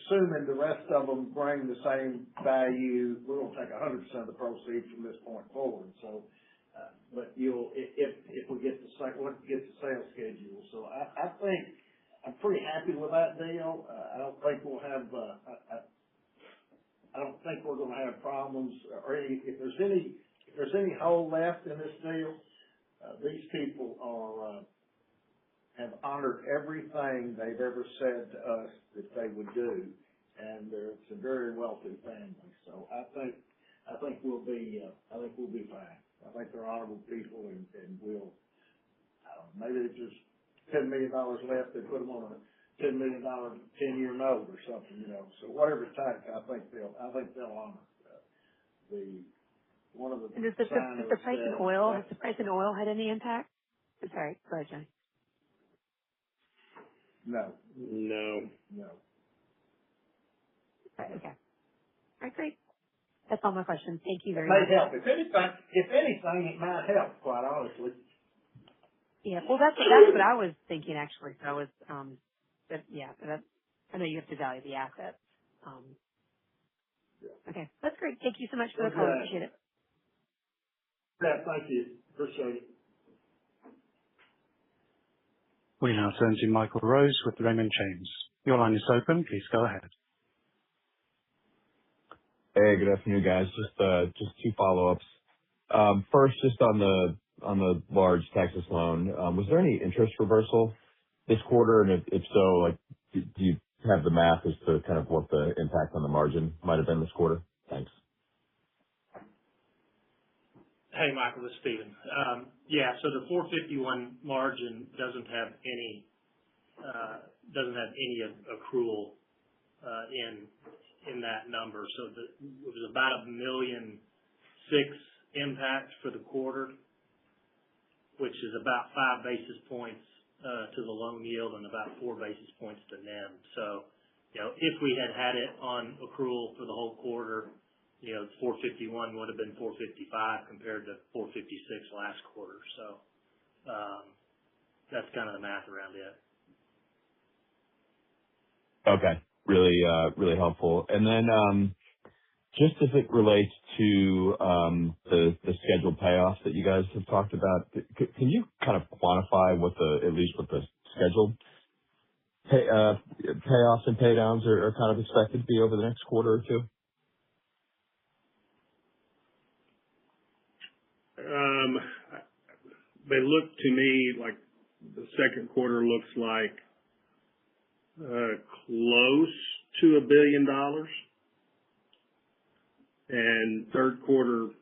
assuming the rest of them bring the same value, we're going to take 100% of the proceeds from this point forward. So, but if we get the sales schedule. So I think I'm pretty happy with that deal. I don't think we'll have. I don't think we're going to have problems or if there's any hole left in this deal, these people have honored everything they've ever said to us that they would do, and it's a very wealthy family. So I think we'll be fine. I think they're honorable people, and we'll, maybe it's just $10 million left. They put them on a $10 million 10-year note or something, So whatever it takes, I think they'll honor one of the. And has the price in oil had any impact? I'm sorry, go ahead, Johnny. No. Okay. All right, great. That's all my questions. Thank you very much. It may help. If anything, it might help, quite honestly. Yeah, well, that's what I was thinking, actually. So I was, I know you have to value the assets. Okay, that's great. Thank you so much for the call. Appreciate it. Yeah, thank you. Appreciate it. We now turn to Michael Rose with Raymond James. Your line is open. Please go ahead. Hey, good afternoon, guys. Just two follow-ups. First, just on the large Texas loan, was there any interest reversal this quarter? And if so, like, do you have the math as to kind of what the impact on the margin might have been this quarter? Thanks. Hey, Michael, this is Stephen. So the 451 margin doesn't have any accrual in that number. So it was about $1.6 million impact for the quarter, which is about 5 basis points to the loan yield and about 4 basis points to NIM. So, if we had it on accrual for the whole quarter, 451 would have been 455 compared to 456 last quarter. So that's kind of the math around it. Okay. Really helpful. And then just as it relates to the scheduled payoffs that you guys have talked about, can you kind of quantify at least what the scheduled payoffs and pay downs are kind of expected to be over the next quarter or two? They look to me like the second quarter looks like close to $1 billion, and third quarter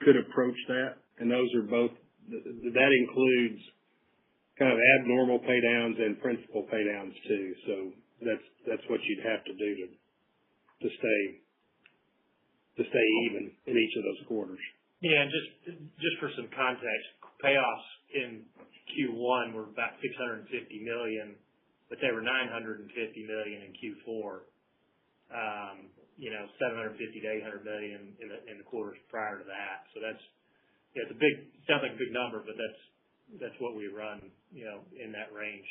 could approach that. And those are both, that includes kind of abnormal pay downs and principal pay downs too. So that's what you'd have to do to stay even in each of those quarters. Yeah, and just for some context, payoffs in Q1 were about $650 million, but they were $950 million in Q4. 750 to 800 million in the quarters prior to that. So that's, sounds like a big number, but that's what we run, in that range,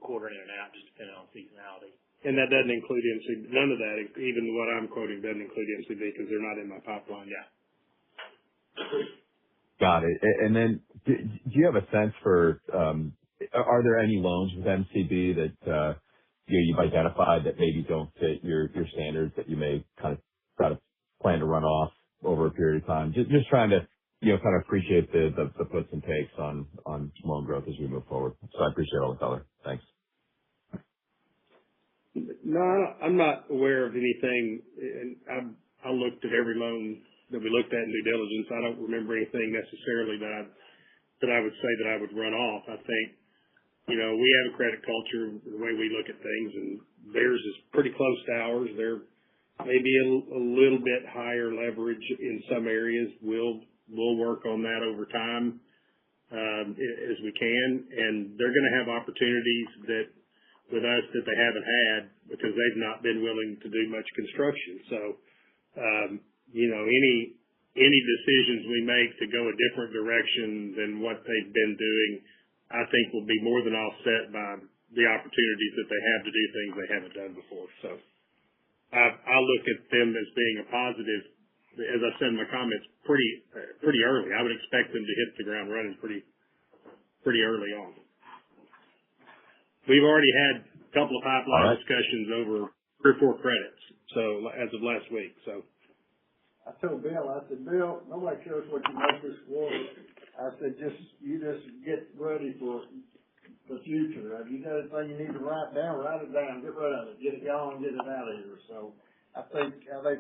quarter in and out, just depending on seasonality. And that doesn't include MCB. None of that, even what I'm quoting, doesn't include MCB because they're not in my pipeline. Yeah. Got it. And then do you have a sense for, are there any loans with MCB that you've identified that maybe don't fit your standards that you may kind of try to plan to run off over a period of time? Just trying to, kind of appreciate the puts and takes on loan growth as we move forward. So I appreciate all the color. Thanks. No, I'm not aware of anything, and I looked at every loan that we looked at in due diligence. I don't remember anything necessarily that I would say that I would run off. I think, we have a credit culture, the way we look at things, and theirs is pretty close to ours. They're maybe a little bit higher leverage in some areas. We'll work on that over time as we can, and they're going to have opportunities with us that they haven't had because they've not been willing to do much construction. So, any decisions we make to go a different direction than what they've been doing, I think will be more than offset by the opportunities that they have to do things they haven't done before. So I look at them as being a positive, as I said in my comments, pretty early. I would expect them to hit the ground running pretty early on. We've already had a couple of pipeline discussions over 3 or 4 credits, so as of last week. So I told Bill, I said, Bill, nobody cares what you make this quarter. I said, you just get ready for the future. If you got anything you need to write it down, get rid of it, get it gone, get it out of here. So I think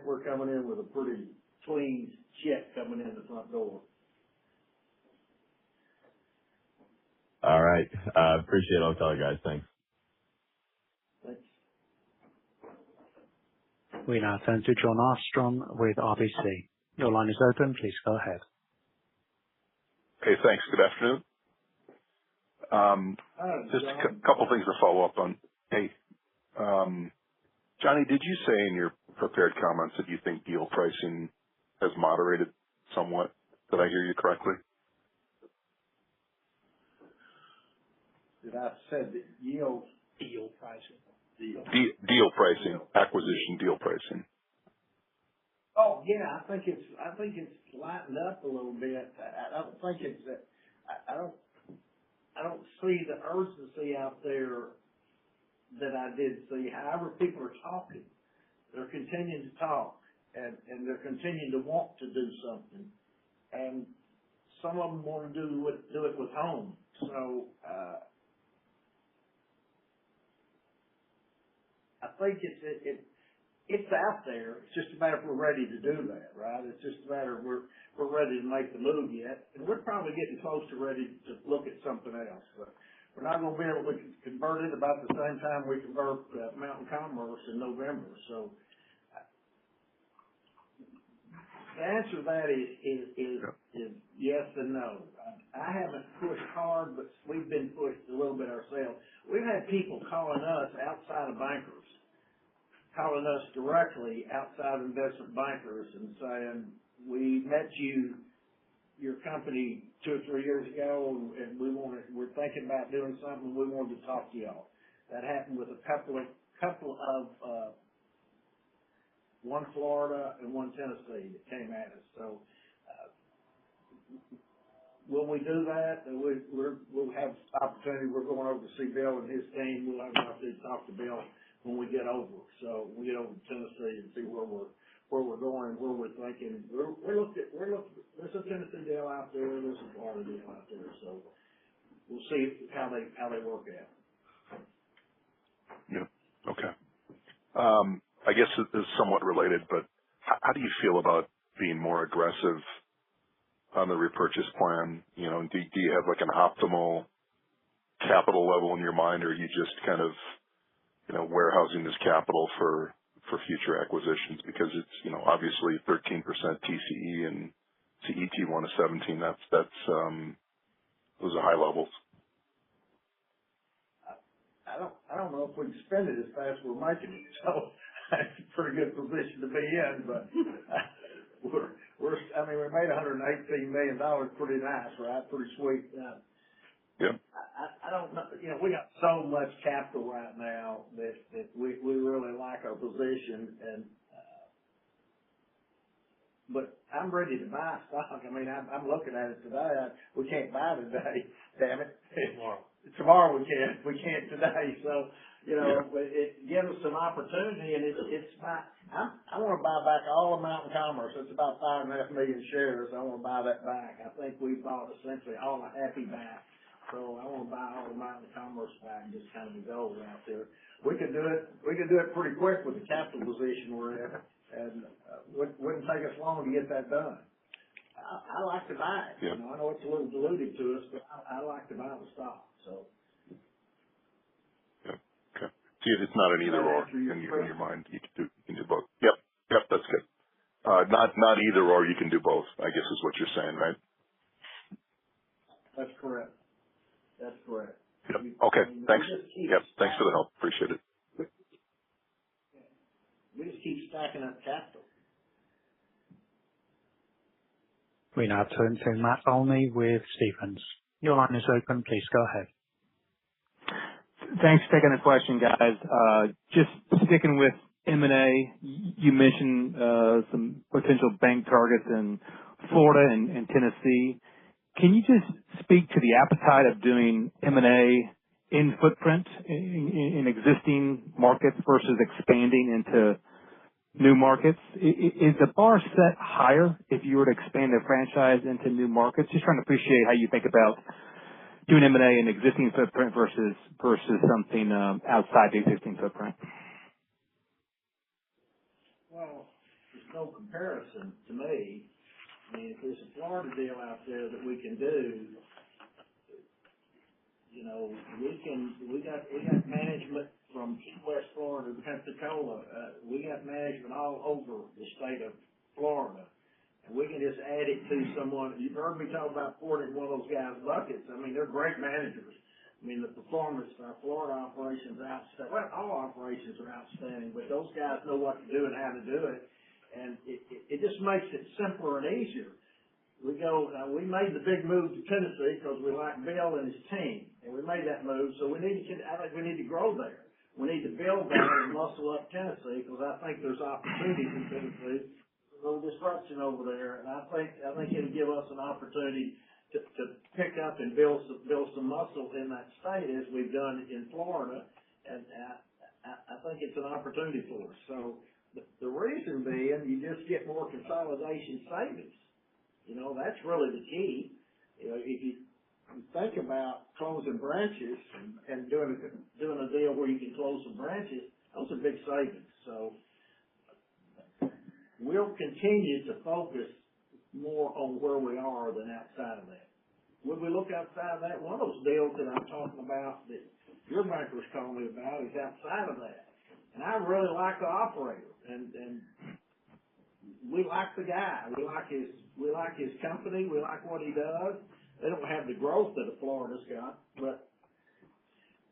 we're coming in with a pretty clean check coming in the front door. All right. Appreciate all the color, guys. Thanks. Thanks. We now turn to Jon Armstrong with RBC. Your line is open. Please go ahead. Hey, thanks. Good afternoon. Just a couple things to follow up on. Hey, Johnny, did you say in your prepared comments that you think deal pricing has moderated somewhat? Did I hear you correctly? Did I said that yield? Deal pricing. Deal pricing, acquisition deal pricing. Oh yeah, I think it's lightened up a little bit. I don't think it's I don't see the urgency out there that I did see. However, people are talking. They're continuing to talk, and they're continuing to want to do something. And some of them want to do it with home. So I think it's out there. It's just a matter if we're ready to do that, right? It's just a matter of we're ready to make the move yet, and we're probably getting close to ready to look at something else. But we're not going to be able to convert it about the same time we convert Mountain Commerce in November. So the answer to that is yes and no. I haven't pushed hard, but we've been pushed a little bit ourselves. We've had people calling us outside of bankers, calling us directly outside investment bankers and saying, we met your company 2 or 3 years ago, and we're thinking about doing something. We wanted to talk to y'all. That happened with a couple of one Florida and one Tennessee that came at us. So will we do that? We'll have opportunity. We're going over to see Bill and his team. We'll have an opportunity to talk to Bill when we get over. So we get over to Tennessee and see where we're going and where we're thinking. There's a Tennessee deal out there. There's a Florida deal out there. So we'll see how they work out. Yeah. Okay. I guess this is somewhat related, but how do you feel about being more aggressive on the repurchase plan? You know, do you have like an optimal capital level in your mind, or are you just kind of, warehousing this capital for future acquisitions? Because it's, obviously 13% TCE and CET1 is 17. That's those are high levels. I don't know if we can spend it as fast as we're making it. So it's a pretty good position to be in, but we made $118 million, pretty nice, right? Pretty sweet. Yeah. I don't know. We got so much capital right now that we really like our position, but I'm ready to buy stock. I'm looking at it today. We can't buy today. Damn it. Tomorrow we can't. We can't today. So it gives us some opportunity, and I want to buy back all of Mountain Commerce. It's about 5.5 million shares. I want to buy that back. I think we bought essentially all the Happy back. So I want to buy all the Mountain Commerce back and just kind of go out there. We could do it pretty quick with the capital position we're in, and wouldn't take us long to get that done. I like to buy it. Yeah. I know it's a little diluted to us, but I like to buy the stock. So. Yeah. Okay. See, it's not an either or in your mind. You can do both. Yep. That's good. Not either or. You can do both, I guess is what you're saying, right? That's correct. That's correct. Yep. Okay. Thanks. Yep. Thanks for the help. Appreciate it. We just keep stacking up capital. We now turn to Matt Olney with Stephens. Your line is open. Please go ahead. Thanks for taking the question, guys. Just sticking with M&A, you mentioned some potential bank targets in Florida and Tennessee. Can you just speak to the appetite of doing M&A in footprint in existing markets versus expanding into new markets. Is the bar set higher if you were to expand the franchise into new markets? Just trying to appreciate how you think about doing M&A in existing footprint versus something outside the existing footprint. Well, there's no comparison to me. I mean, if there's a Florida deal out there that we can do, we got management from West Florida to Pensacola. We got management all over the state of Florida. And we can just add it to someone. You've heard me talk about pouring one of those guys' buckets. I mean, they're great managers. I mean, the performance of our Florida operations are outstanding. Well, all operations are outstanding, but those guys know what to do and how to do it. And it just makes it simpler and easier. We made the big move to Tennessee because we like Bill and his team. And we made that move, so I think we need to grow there. We need to build there and muscle up Tennessee because I think there's opportunities in Tennessee. A little disruption over there, and I think it'll give us an opportunity to pick up and build some muscle in that state as we've done in Florida, and I think it's an opportunity for us. So the reason being, you just get more consolidation savings. That's really the key. If you think about closing branches and doing a deal where you can close some branches, those are big savings. So we'll continue to focus more on where we are than outside of that. Would we look outside of that? One of those deals that I'm talking about that your banker was calling me about is outside of that. And I really like the operator, and we like the guy. We like his company. We like what he does. They don't have the growth that a Florida's got, but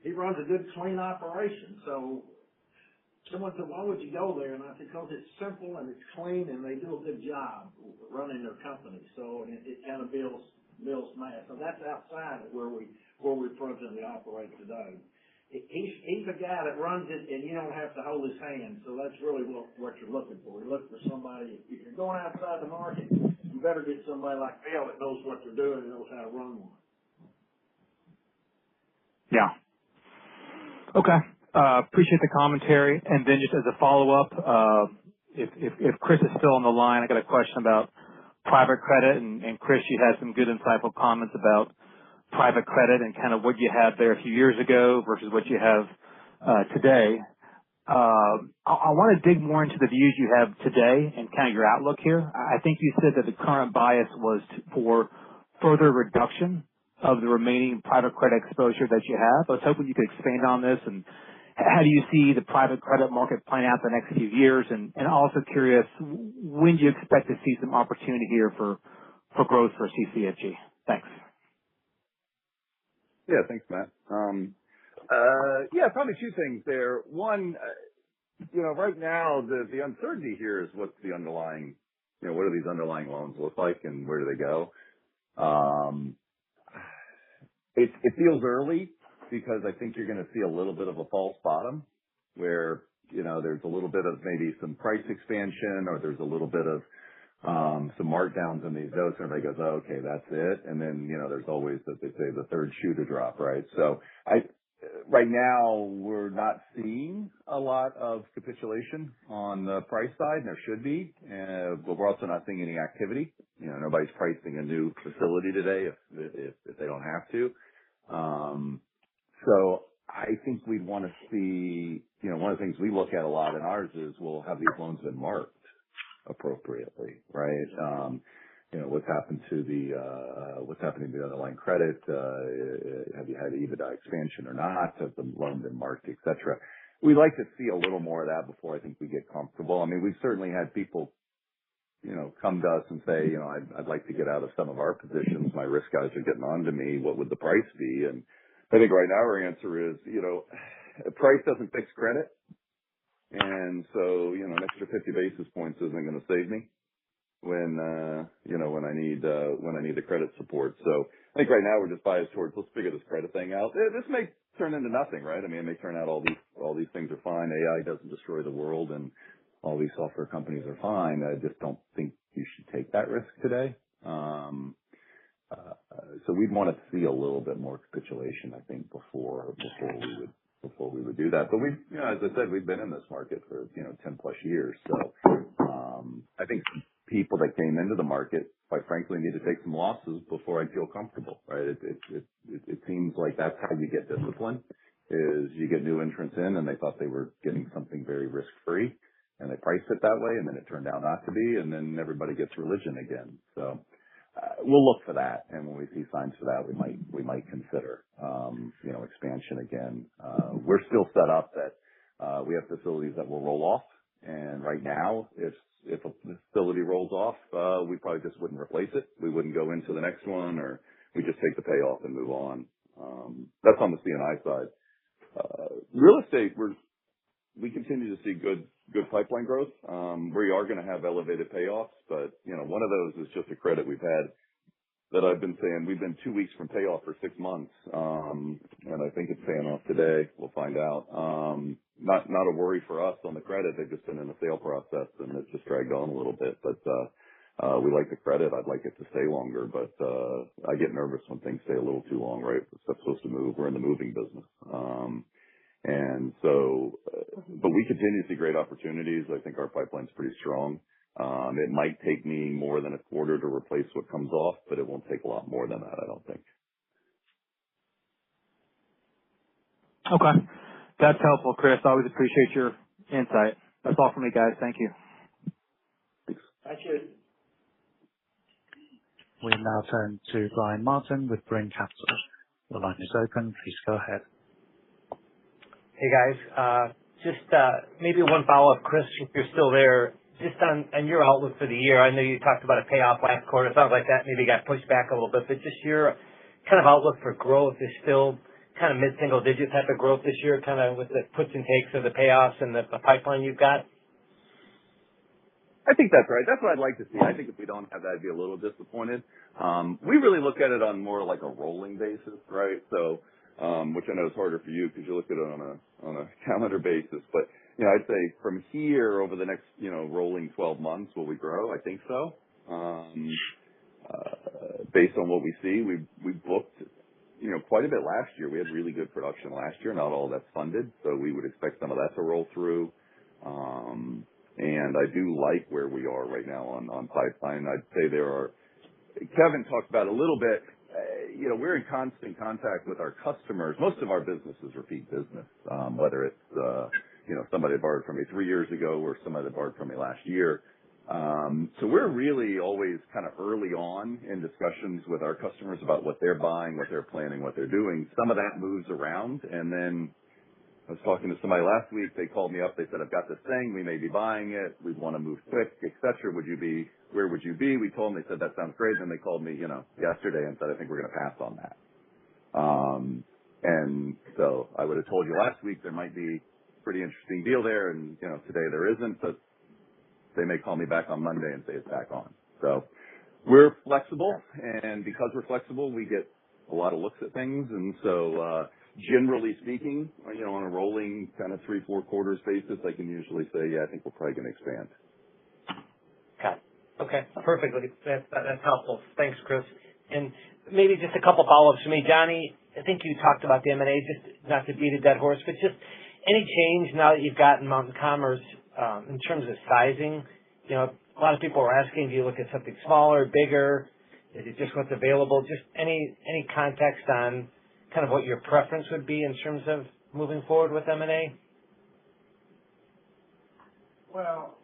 he runs a good, clean operation. So someone said, why would you go there? And I said, because it's simple and it's clean and they do a good job running their company. So it kind of builds mass. So that's outside of where we presently operate today. He's a guy that runs it and you don't have to hold his hand. So that's really what you're looking for. You're looking for somebody, if you're going outside the market, you better get somebody like Bill that knows what they're doing and knows how to run one. Yeah. Okay. Appreciate the commentary. And then just as a follow-up, if Chris is still on the line, I got a question about private credit. And Chris, you had some good insightful comments about private credit and kind of what you had there a few years ago versus what you have today. I want to dig more into the views you have today and kind of your outlook here. I think you said that the current bias was for further reduction of the remaining private credit exposure that you have. I was hoping you could expand on this, and how do you see the private credit market playing out the next few years? And also curious, when do you expect to see some opportunity here for growth for CCFG? Thanks. Yeah, thanks, Matt. Probably two things there. One, right now the uncertainty here is what's the underlying, what do these underlying loans look like and where do they go? It feels early because I think you're going to see a little bit of a false bottom where, there's a little bit of maybe some price expansion or there's a little bit of some markdowns in these notes, and everybody goes, oh, okay, that's it. And then, there's always, as they say, the third shoe to drop, right? So right now we're not seeing a lot of capitulation on the price side, and there should be, but we're also not seeing any activity. Nobody's pricing a new facility today if they don't have to. So I think we'd want to see, one of the things we look at a lot in ours is, well, have these loans been marked appropriately, right? What's happened to what's happening to the underlying credit? Have you had EBITDA expansion or not? Has the loan been marked, et cetera? We'd like to see a little more of that before I think we get comfortable. I mean, we've certainly had people, come to us and say, I'd like to get out of some of our positions. My risk guys are getting on to me. What would the price be? And I think right now our answer is, price doesn't fix credit. And so, an extra 50 basis points isn't going to save me when I need the credit support. So I think right now we're just biased towards, let's figure this credit thing out. This may turn into nothing, right? I mean, it may turn out all these things are fine. AI doesn't destroy the world and all these software companies are fine. I just don't think you should take that risk today. So we'd want to see a little bit more capitulation, I think, before we would before we would do that. But as I said, we've been in this market for, 10 plus years. So, I think people that came into the market, quite frankly, need to take some losses before I feel comfortable, right? It seems like that's how you get discipline, is you get new entrants in and they thought they were getting something very risk free and they priced it that way and then it turned out not to be, and then everybody gets religion again. So, we'll look for that, and when we see signs for that, we might consider, expansion again. We're still set up that we have facilities that will roll off, and right now, if a facility rolls off, we probably just wouldn't replace it. We wouldn't go into the next one, or we just take the payoff and move on. That's on the C&I side. Real estate, we continue to see good pipeline growth. We are going to have elevated payoffs, but one of those is just a credit we've had that I've been saying we've been 2 weeks from payoff for 6 months, and I think it's paying off today. We'll find out. Not a worry for us on the credit. They've just been in the sale process and it's just dragged on a little bit, but we like the credit. I'd like it to stay longer, but I get nervous when things stay a little too long, right? Stuff's supposed to move. We're in the moving business. And so, but we continue to see great opportunities. I think our pipeline's pretty strong. It might take me more than a quarter to replace what comes off, but it won't take a lot more than that, I don't think. Okay. That's helpful, Chris. I always appreciate your insight. That's all for me, guys. Thank you. Thanks. Thank you. We now turn to Brian Martin with Brain Capital. The line is open. Please go ahead. Hey, guys. Just maybe one follow-up, Chris, if you're still there. Just on your outlook for the year, I know you talked about a payoff last quarter. It sounds like that maybe got pushed back a little bit, but just your kind of outlook for growth is still kind of mid-single digit type of growth this year, kind of with the puts and takes of the payoffs and the pipeline you've got? I think that's right. That's what I'd like to see. I think if we don't have that, I'd be a little disappointed. We really look at it on more like a rolling basis, right? So, which I know is harder for you because you look at it on a calendar basis, but I'd say from here over the next, rolling 12 months, will we grow? I think so. Based on what we see, we booked, quite a bit last year. We had really good production last year. Not all that's funded, so we would expect some of that to roll through. And I do like where we are right now on pipeline. I'd say Kevin talked about a little bit, we're in constant contact with our customers. Most of our business is repeat business, whether it's, somebody borrowed from me 3 years ago or somebody that borrowed from me last year. So we're really always kind of early on in discussions with our customers about what they're buying, what they're planning, what they're doing. Some of that moves around, and then I was talking to somebody last week. They called me up. They said, I've got this thing. We may be buying it. We want to move quick, et cetera. Where would you be? We told them. They said, that sounds great. Then they called me, yesterday and said, I think we're going to pass on that. And so I would have told you last week there might be a pretty interesting deal there. And, today there isn't, but they may call me back on Monday and say it's back on. So we're flexible, and because we're flexible, we get a lot of looks at things. And so, generally speaking, on a rolling kind of 3-4 quarters basis, I can usually say, yeah, I think we're probably going to expand. Okay. Perfectly. That's helpful. Thanks, Chris. And maybe just a couple follow-ups for me. Johnny, I think you talked about the M&A, just not to beat a dead horse, but just any change now that you've gotten Mountain Commerce, in terms of sizing? A lot of people are asking, do you look at something smaller, bigger? Is it just what's available? Just any context on kind of what your preference would be in terms of moving forward with M&A? Well,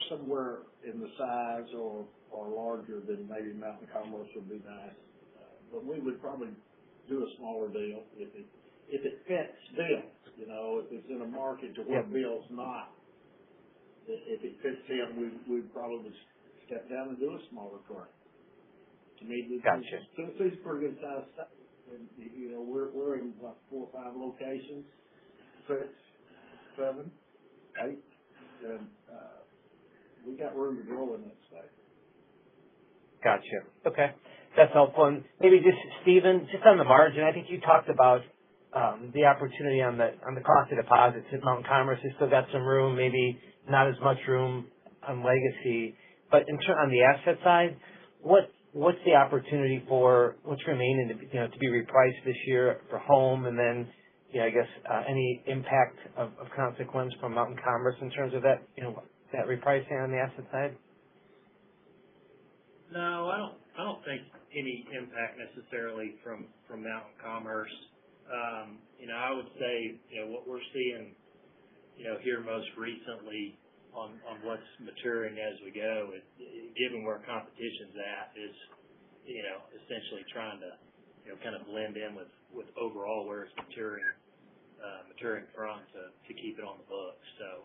somewhere in the size or larger than maybe Mountain Commerce would be nice. But we would probably do a smaller deal if it fits Bill. If it's in a market to where Bill's not, if it fits him, we'd probably step down and do a smaller trade. To me, Tennessee's a pretty good size state. And, we're in what, 4 or 5 locations, 6, 7, 8, and we got room to grow in that state. Gotcha. Okay. That's helpful. And maybe just, Stephen, just on the margin, I think you talked about the opportunity on the cost of deposits at Mountain Commerce. Has still got some room, maybe not as much room on legacy. But on the asset side, what what's the opportunity for what's remaining to be repriced this year for home, and then I guess any impact of consequence from Mountain Commerce in terms of that that repricing on the asset side? No, I don't think any impact necessarily from Mountain Commerce. I would say what we're seeing here most recently on what's maturing as we go, given where competition's at, is essentially trying to kind of blend in with overall where it's maturing from to keep it on the books. So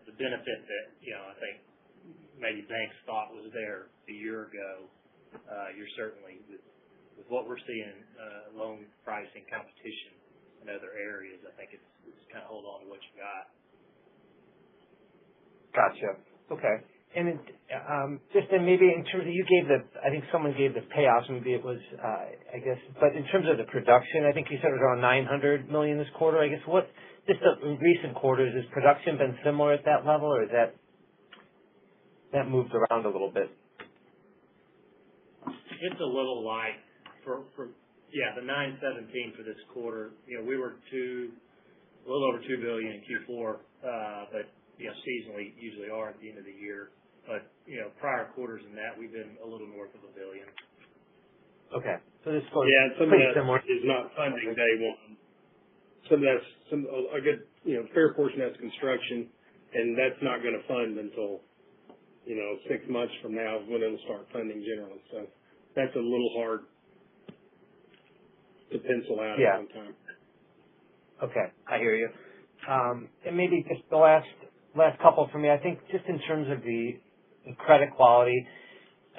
the benefit that I think maybe banks thought was there a year ago, you're certainly with what we're seeing, loan pricing competition in other areas, I think it's kind of hold on to what you got. Gotcha. Okay. And just then maybe in terms of, I think someone gave the payoffs, maybe it was, I guess, but in terms of the production, I think you said it was around $900 million this quarter. I guess just in recent quarters, has production been similar at that level, or is that moved around a little bit? It's a little light the 917 for this quarter. We were a little over $2 billion in Q4, but seasonally usually are at the end of the year. But prior quarters in that we've been a little north of $1 billion. Okay, so this quarter, some of that is not funding day one. Some of that's a good fair portion that's construction, and that's not going to fund until 6 months from now when it'll start funding generally. So that's a little hard to pencil out at one time. Okay, I hear you. And maybe just the last couple for me, I think just in terms of the credit quality,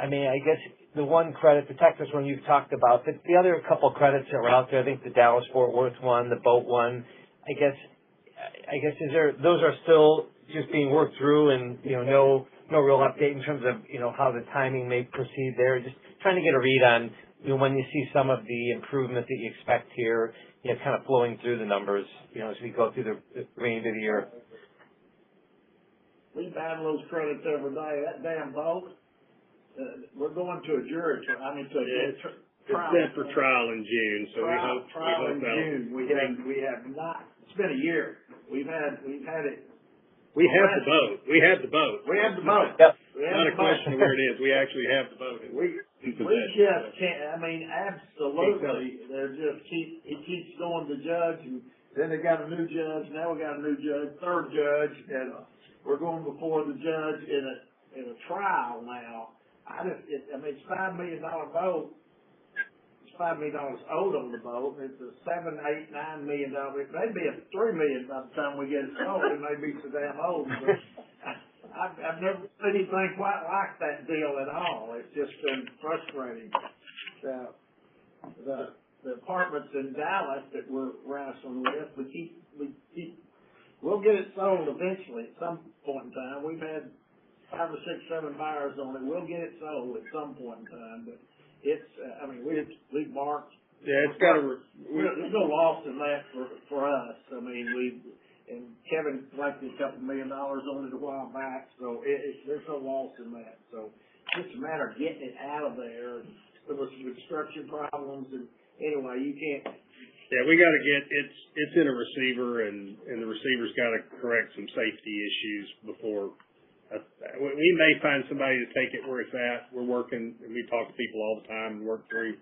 I mean, I guess the one credit, the Texas one you've talked about, but the other couple credits that were out there, I think the Dallas-Fort Worth one, the boat one, I guess those are still just being worked through, and no real update in terms of how the timing may proceed there. Just trying to get a read on when you see some of the improvement that you expect here, kind of flowing through the numbers, as we go through the remainder of the year. We battle those credits every day. That damn boat, we're going to a jury trial. It's set for trial in June, so we hope in June. We have not. It's been a year. We've had it. We have the boat. We have the boat. Yep. Not a question of where it is. We actually have the boat. We just can't. Absolutely. He keeps going to judge, and then they got a new judge. Now we got a new judge, third judge, and we're going before the judge in a trial now. It's $5 million boat. It's $5 million owed on the boat. It's a $7, $8, $9 million. It may be a $3 million by the time we get it sold. It may be so damn old. But I've never seen anything quite like that deal at all. It's just been frustrating. The apartments in Dallas that we're wrestling with, we'll get it sold eventually at some point in time. We've had 5 or 6, 7 buyers on it. We'll get it sold at some point in time, but it's, we've marked. Yeah, it's got there's no loss in that for us. And Kevin collected a couple $1 million on it a while back, so there's no loss in that. So it's just a matter of getting it out of there. There was some construction problems, and anyway, you can't. Yeah, we got to it's in a receiver, and the receiver's got to correct some safety issues before. We may find somebody to take it where it's at. We're working, and we talk to people all the time and work through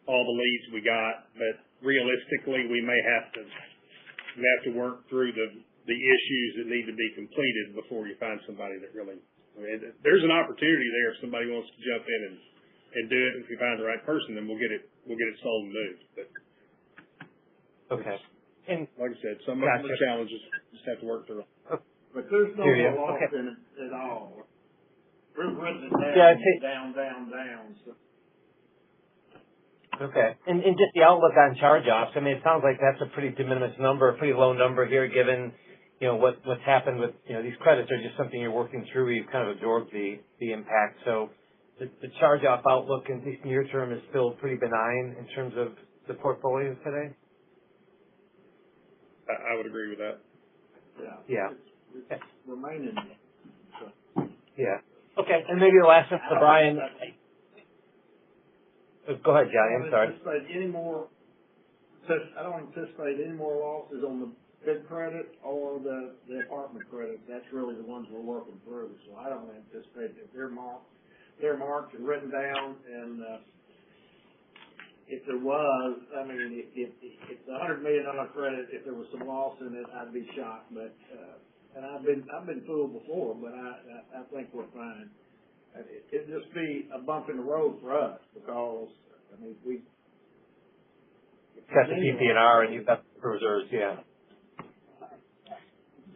all the leads we got. But realistically, we may have to work through the issues that need to be completed before you find somebody that really. There's an opportunity there if somebody wants to jump in and do it. If we find the right person, then we'll get it sold and moved. But okay. And like I said, some of the challenges just have to work through. But there's no loss in it at all. We're running it down. So. Okay. And just the outlook on charge-offs, it sounds like that's a pretty de minimis number, a pretty low number here, given, what's happened with, these credits are just something you're working through. You've kind of absorbed the impact. So the charge-off outlook, at least near term, is still pretty benign in terms of the portfolio today? I would agree with that. Yeah. It's remaining. Yeah. Okay, and maybe the last one for Brian. Go ahead, Johnny, I'm sorry. I don't anticipate any more losses on the bid credit or the apartment credit. That's really the ones we're working through. So I don't anticipate that they're marked and written down. And if there was, I mean, if it's $100 million credit, if there was some loss in it, I'd be shocked. But and I've been fooled before, but I think we're fine. It'd just be a bump in the road for us because I mean we got the PPNR and you've got the reserves, yeah.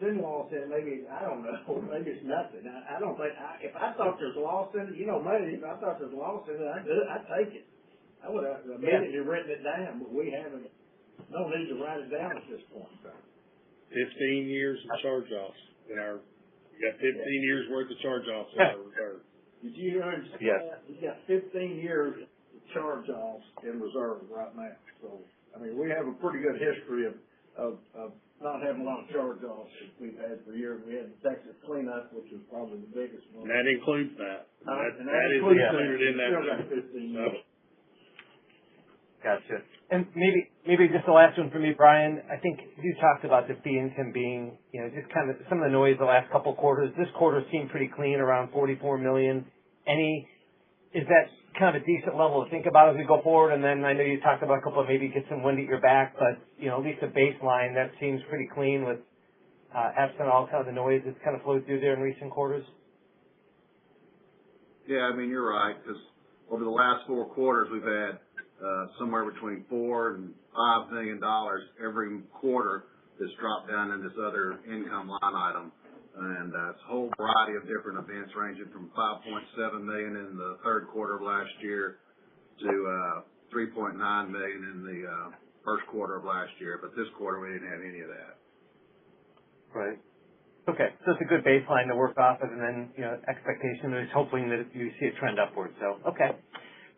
Any loss in, maybe, I don't know, maybe it's nothing. I don't think, if I thought there's a loss in it, you know, maybe if I thought there's a loss in it, I'd take it. I would have immediately written it down, but we haven't, no need to write it down at this point. 15 years of charge-offs we got 15 years worth of charge-offs in our reserve. Did you understand that? We got 15 years of charge-offs in reserve right now. So, I mean, we have a pretty good history of not having a lot of charge-offs that we've had for years. We had the Texas cleanup, which was probably the biggest one. And that includes that. And that is includes included in that. Still got 15 years. Gotcha. And maybe just the last one for me, Brian. I think you talked about the fee income being, you know, just kind of some of the noise the last couple of quarters. This quarter seemed pretty clean, around $44 million. Is that kind of a decent level to think about as we go forward? And then I know you talked about a couple of maybe get some wind at your back, but, you know, at least a baseline that seems pretty clean with absent all kind of the noise that's kind of flowed through there in recent quarters. Yeah, I mean, you're right, because over the last 4 quarters, we've had somewhere between $4 and $5 million every quarter that's dropped down in this other income line item. And it's a whole variety of different events ranging from $5.7 million in the third quarter of last year to $3.9 million in the first quarter of last year. But this quarter, we didn't have any of that. Right. Okay. So it's a good baseline to work off of, and then, you know, expectation is hoping that you see a trend upward. So, okay.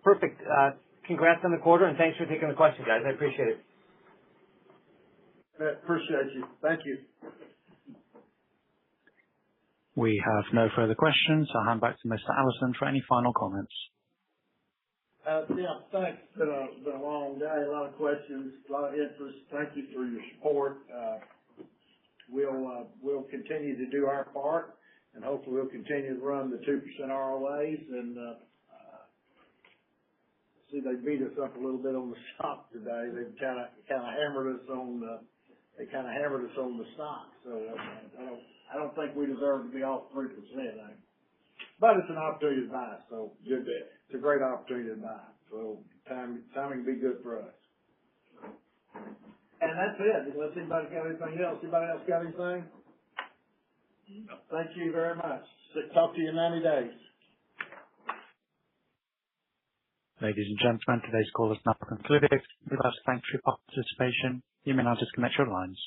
Perfect. Congrats on the quarter, and thanks for taking the question, guys. I appreciate it. Appreciate you. Thank you. We have no further questions. I'll hand back to Mr. Allison for any final comments. Yeah, thanks. It's been a long day, a lot of questions, a lot of interest. Thank you for your support. We'll continue to do our part, and hopefully we'll continue to run the 2% ROAs. And see, they beat us up a little bit on the stock today. They kind of hammered us on the stock. So I don't think we deserve to be off 3%. But it's an opportunity to buy. So it's a great opportunity to buy. So timing be good for us. And that's it. Unless anybody got anything else. Anybody else got anything? No. Thank you very much. Talk to you in 90 days. Ladies and gentlemen, today's call is now concluded. We'd like to thank you for your participation. You may now disconnect your lines.